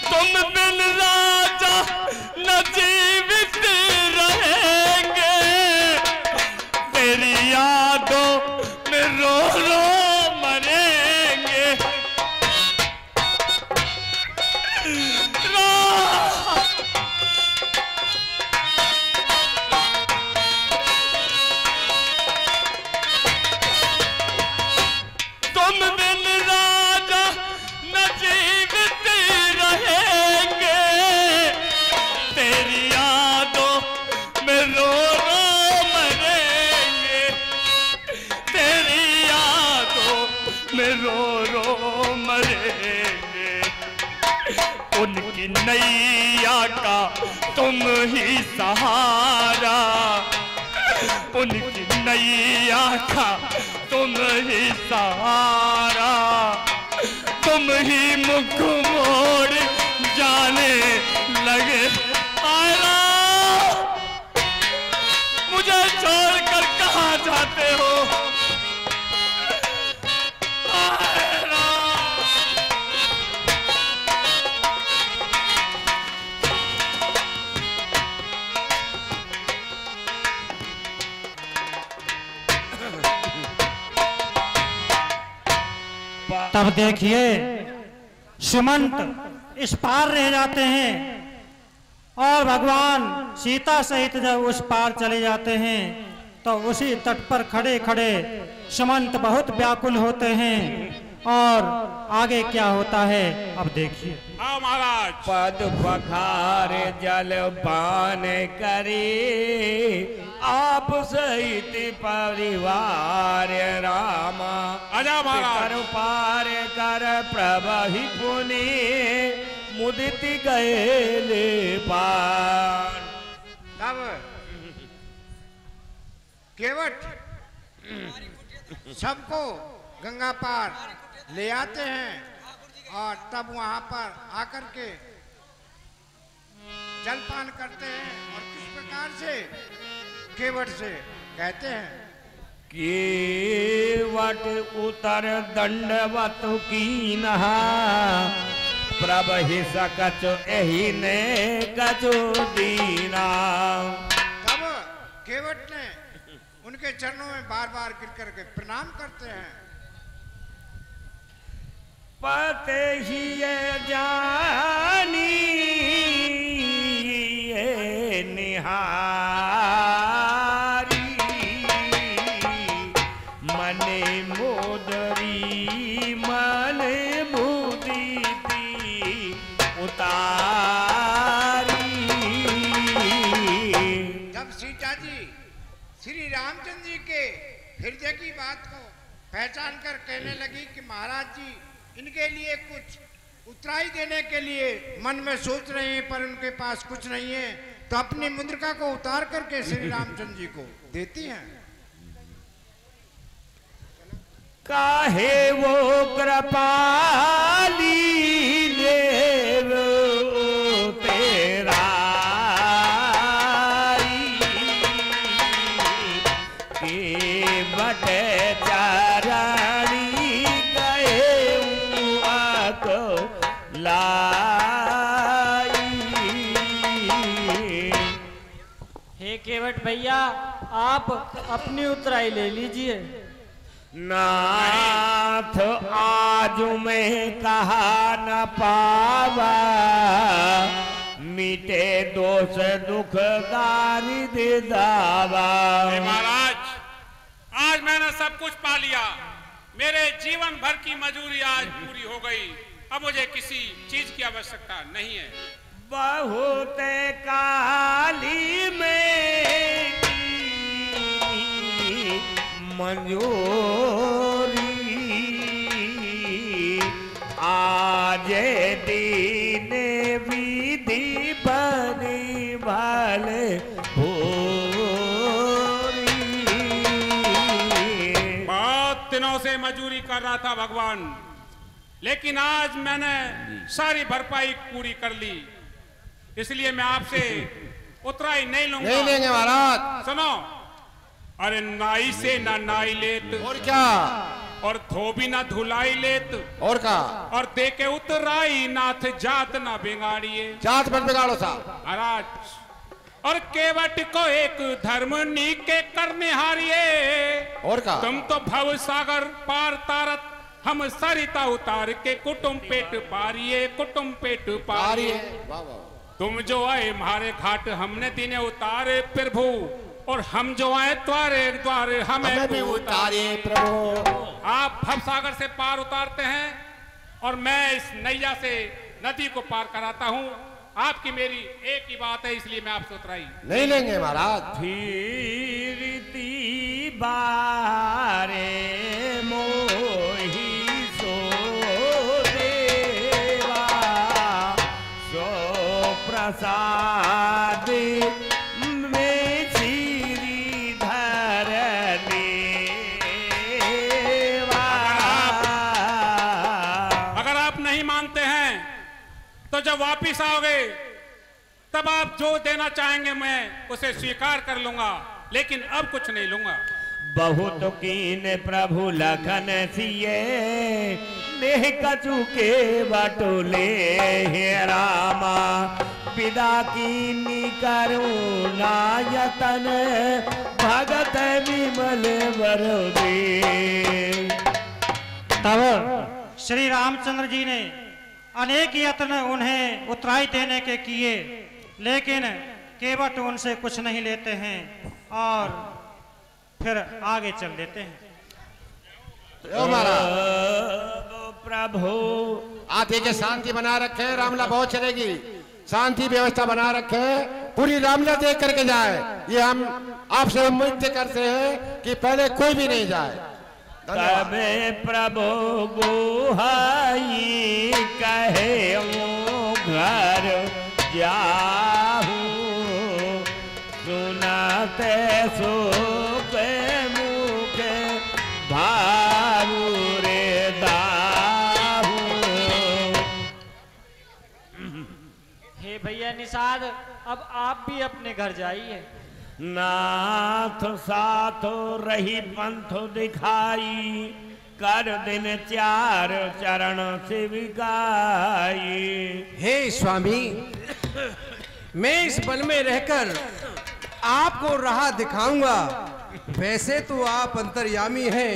तुम बिन राजा न जीवित रहेंगे, तेरी यादों में रो रो मरेंगे। तुम बिन राजा न जीवित रहेंगे, तेरी यादों में रो रो मरेंगे, तेरी यादों में रो रो मरेंगे। उनकी नैया का तुम ही सहारा, उनकी नैया का तुम ही सहारा, तुम ही मुख मोड़ जाने लगे। आयरा मुझे छोड़कर कहाँ जाते हो? आयरा तब देखिए सुमंत इस पार रह जाते हैं और भगवान सीता सहित जब उस पार चले जाते हैं तो उसी तट पर खड़े खड़े सुमंत बहुत व्याकुल होते हैं। और आगे क्या होता है अब देखिए। हाँ महाराज। पद पखार जल पान करे, आप सहित परिवार रामा। आजा महाराज। कर पार कर प्रभहि पुनि, मुदित गए पार। तब केवट सबको गंगा पार ले आते हैं और तब वहां पर आकर के जलपान करते हैं और किस प्रकार से केवट से कहते हैं। केवट उतर दंडवत कीनहा, प्रभहि सकच एहि ने कछु दीना। तब केवट ने उनके चरणों में बार बार गिर करके प्रणाम करते हैं। पते ही ये जानी ये निहारी, मने मोदरी मने मुदीती उतारी। जब सीता जी श्री रामचंद्र जी के हृदय की बात को पहचान कर कहने लगी कि महाराज जी इनके लिए कुछ उतराई देने के लिए मन में सोच रहे हैं पर उनके पास कुछ नहीं है, तो अपनी मुद्रिका को उतार करके श्री रामचंद्र जी को देती हैं। काहे वो कृपाली देव तेरा, के बटे चारानी गए को लाई। हे हे केवट भैया, आप अपनी उतराई ले लीजिए। नाथ आज मैं कहा न पावा, मीटे दोष दुख दारी दे दावा। महाराज, आज मैंने सब कुछ पा लिया। मेरे जीवन भर की मजूरी आज पूरी हो गई। अब मुझे किसी चीज की आवश्यकता नहीं है। बहुत काली में मंजूरी, आज दीन विधि बनी भले बहुत दिनों से मजूरी कर रहा था भगवान, लेकिन आज मैंने सारी भरपाई पूरी कर ली। इसलिए मैं आपसे उतराई नहीं लूंगा। नहीं लेंगे महाराज। सुनो, अरे नाई से ना नाई लेत, और क्या, और धोबी ना धुलाई लेत, और क्या, और दे के उतराई नाथ जात ना बिगाड़िए। जात मत बिगाड़ो साहब। महाराज, और केवट को एक धर्म नीके करने हारिए। और क्या, तुम तो भव सागर पार तारत, हम सरिता उतार के कुटुम पेट पारिए, कुटुम पेट पारिए। तुम जो आए मारे घाट, हमने दिने उतारे प्रभु, और हम जो आए द्वारे द्वारे हमें भी उतारे प्रभु। आप भव सागर से पार उतारते हैं और मैं इस नैया से नदी को पार कराता हूँ। आपकी मेरी एक ही बात है, इसलिए मैं आपसे उतराई नहीं लेंगे महाराज। फिरती बारे मोही सो देवा, सो प्रसाद में श्रीधर देवा। अगर आप नहीं मानते हैं तो जब वापिस आओगे तब आप जो देना चाहेंगे मैं उसे स्वीकार कर लूंगा, लेकिन अब कुछ नहीं लूंगा। बहुत कीन प्रभु लखन सिए, नेह कछु के बटोले हे रामा, विदा कीनी करुणा यतन, भगत विमल वरदे। तब श्री रामचंद्र जी ने अनेक यत्न उन्हें उतराई देने के किए, लेकिन केवट उनसे कुछ नहीं लेते हैं और फिर आगे चल देते हैं। प्रभु आप देखिए, शांति बना रखे, रामला बहुत चलेगी, शांति व्यवस्था बना रखे, पूरी रामला देख करके जाए। ये हम आपसे उम्मीद करते हैं कि पहले कोई भी नहीं जाए। तबे प्रभु गुहाई कहे घर जाहू, सुनते सुख मुख भारू रे दाहू। हे भैया निषाद, अब आप भी अपने घर जाइए। नाथ साथ रही पंथ दिखाई, कर दिन चार चरण शिविकाई। हे स्वामी, मैं इस वन में रहकर आपको राह दिखाऊंगा। वैसे तो आप अंतर्यामी हैं,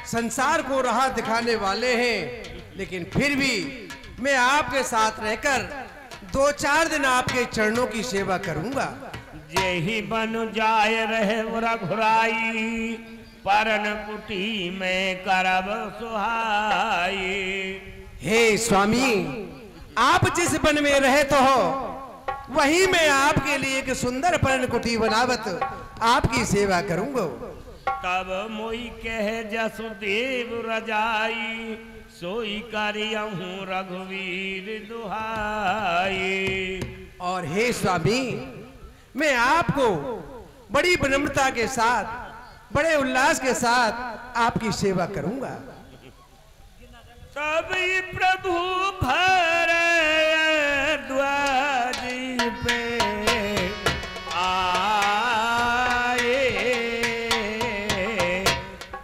संसार को राह दिखाने वाले हैं, लेकिन फिर भी मैं आपके साथ रहकर 2-4 दिन आपके चरणों की सेवा करूंगा। यही बन जाए रहे रघुराई, परन कुटी में करब सुहाई। हे स्वामी, आप जिस वन में रहे तो हो, वही मैं आपके लिए एक सुंदर परन कुटी बनावत आपकी सेवा करूंगा। तब मोई कह जसुदेव रजाई, सोई करियहूँ रघुवीर दुहाई। और हे स्वामी, मैं आपको बड़ी विनम्रता के साथ, बड़े उल्लास के साथ आपकी सेवा करूंगा। तब प्रभु भरद्वाज पे आए,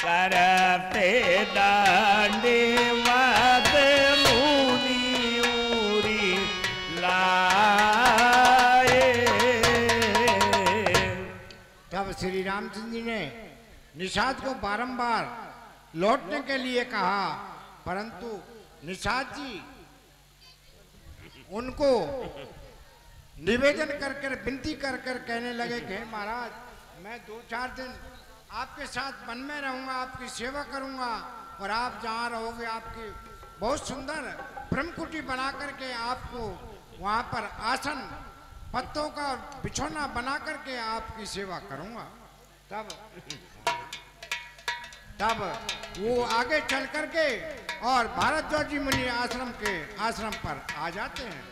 करते दंडवत मुनि उरी लाए। श्री रामचंद्र जी ने निषाद को बारंबार लौटने के लिए कहा, परंतु निषाद जी उनको निवेदन कर विनती कर कहने लगे कि महाराज, मैं 2-4 दिन आपके साथ वन में रहूंगा, आपकी सेवा करूंगा, और आप जहाँ रहोगे आपकी बहुत सुंदर ब्रह्मकुटी बना करके आपको वहाँ पर आसन पत्तों का बिछौना बना करके आपकी सेवा करूंगा। तब वो आगे चल करके और भारद्वाज जी मुनि आश्रम पर आ जाते हैं।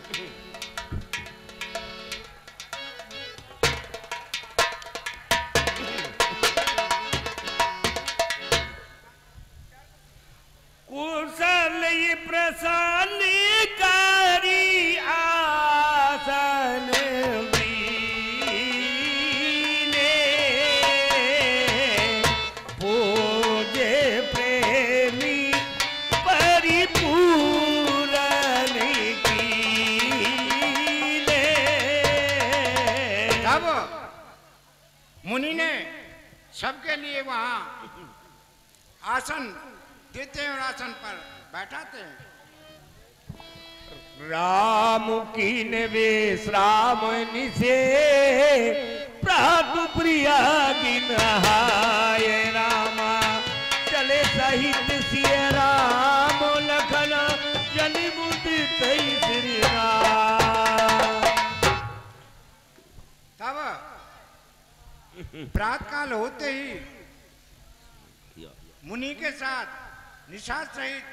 कुशल प्रसन्नकारी आसन बीने, पूजे प्रेमी परिपूरन कीले। तब मुनि ने सबके लिए वहां आसन देते हैं और आसन पर बैठाते हैं। राम की विश्राम निसे प्रभु प्रिया गिनहाय रामा, चले सहित सिय राम लखन जनि मुदित श्री राम। तब प्रातःकाल होते ही मुनि के साथ निषाद सहित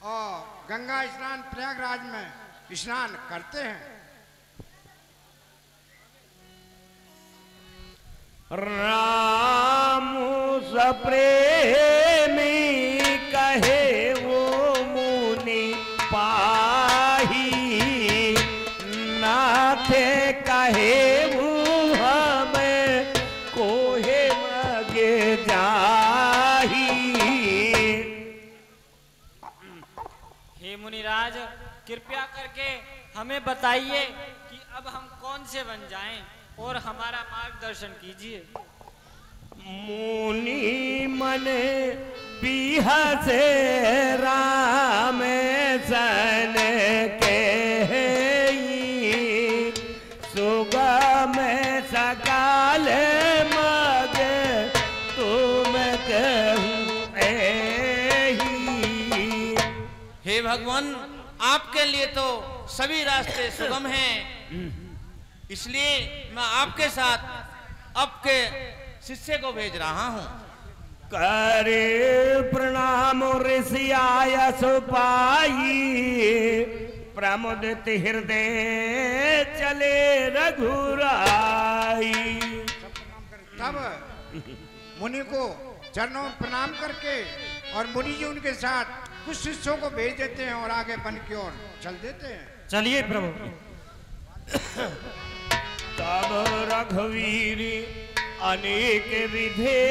और गंगा स्नान प्रयागराज में स्नान करते हैं। राम सप्रेमी कहे वो मुनि पाही, नाथे कहे वो हमें कोहे मगे जाही। हे मुनिराज, कृपया करके हमें बताइए कि अब हम कौन से बन जाएं और हमारा मार्गदर्शन कीजिए। मुनि मन बिहसे राम सन के सुगम सकाल मग तुम कहूँ। हे भगवान, आपके लिए तो सभी रास्ते सुगम हैं, इसलिए मैं आपके साथ आपके शिष्य को भेज रहा हूँ। करे प्रणाम ऋषि आय सुपाई, प्रमुदित हृदय चले रघुराई। तब मुनि को चरणों में प्रणाम करके और मुनि जी उनके साथ कुछ शिष्यों को भेज देते हैं और आगे वन की ओर चल देते हैं। चलिए प्रभु। तब रघुवीर अनेक विधे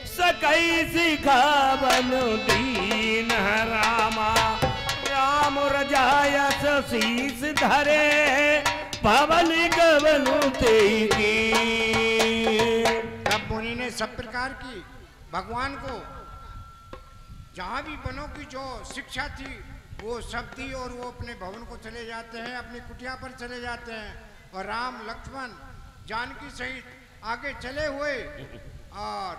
सकई सिखावन दीन रामा, राम रजायस शीस धरे पवन गवनु तेगी। तब मुनि ने सब प्रकार की भगवान को जहाँ भी वनों की जो शिक्षा थी वो सब दी और वो अपने भवन को चले जाते हैं, अपनी कुटिया पर चले जाते हैं और राम लक्ष्मण जानकी सहित आगे चले हुए और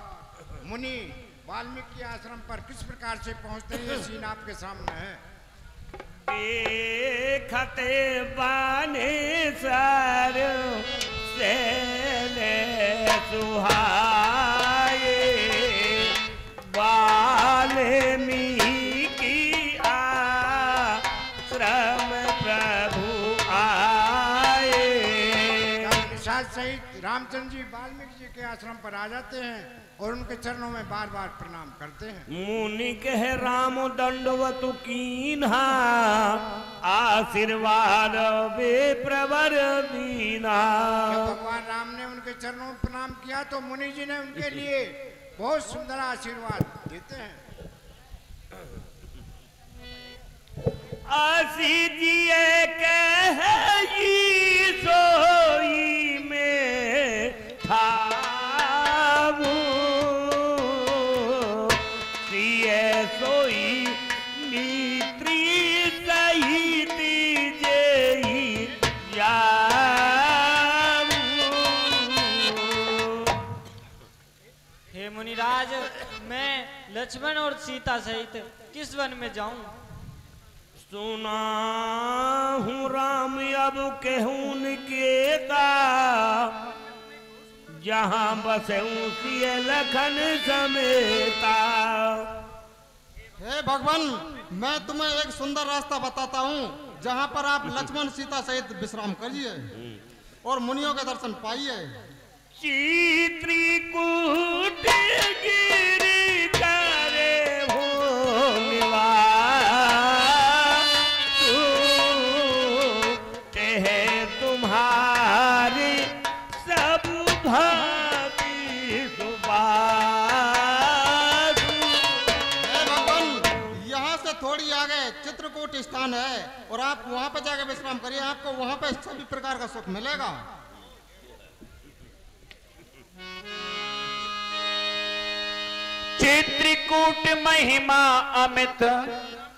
मुनि वाल्मीकि आश्रम पर किस प्रकार से पहुंचते हैं ये सीन आपके सामने है। देखते बाने सर से सुहाए, वाल्मीकि आश्रम प्रभु आए। निषाद सहित रामचंद्र जी वाल्मीकि जी के आश्रम पर आ जाते हैं और उनके चरणों में बार बार प्रणाम करते हैं। मुनि कह राम दंडवत कीन्हा, आशीर्वाद वे प्रवर दीना। जब भगवान राम ने उनके चरणों में प्रणाम किया तो मुनि जी ने उनके लिए बहुत सुंदर आशीर्वाद देते हैं। आशी जिए कही सोई में था महाराज मैं लक्ष्मण और सीता सहित किस वन में जाऊं? सुना हूँ राम अब कहून के का, जहाँ बसे उसी लखन समेता। हे भगवान, मैं तुम्हें एक सुंदर रास्ता बताता हूँ, जहाँ पर आप लक्ष्मण सीता सहित विश्राम करिए और मुनियों के दर्शन पाइए। चित्रकूट गिरी करे हो निवास, है तुम्हारी सब भांति सुबास। भगवान, यहाँ से थोड़ी आगे चित्रकूट स्थान है और आप वहाँ पर जाकर विश्राम करिए, आपको वहाँ पर सभी प्रकार का सुख मिलेगा। चित्रकूट महिमा अमित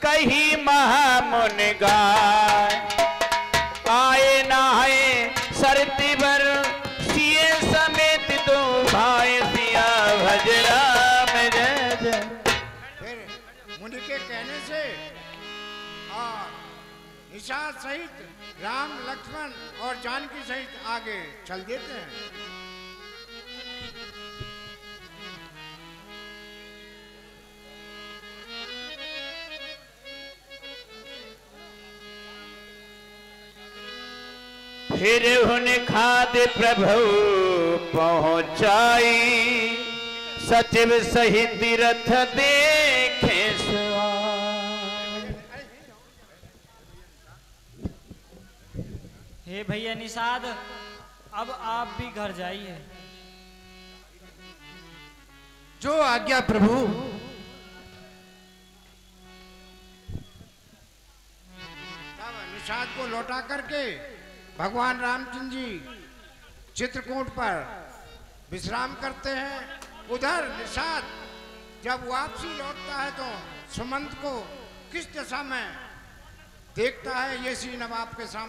कही महामुनि गाय, आए नहाए सरती बर सिए समेत दो भाई सिया भज राम जय जय। फिर मुनि के कहने से और निषाद सहित राम लक्ष्मण और जानकी सहित आगे चल देते हैं। फिर उन्हें खाद प्रभु पहुंचाई, सचिव सहित रथ देखे सवार। हे भैया निषाद, अब आप भी घर जाइए। जो आज्ञा प्रभु। निषाद को लौटा करके भगवान रामचंद्र जी चित्रकूट पर विश्राम करते हैं। उधर निषाद जब वापसी लौटता है तो सुमंत को किस दशा में देखता है, ये सीन अब आपके सामने।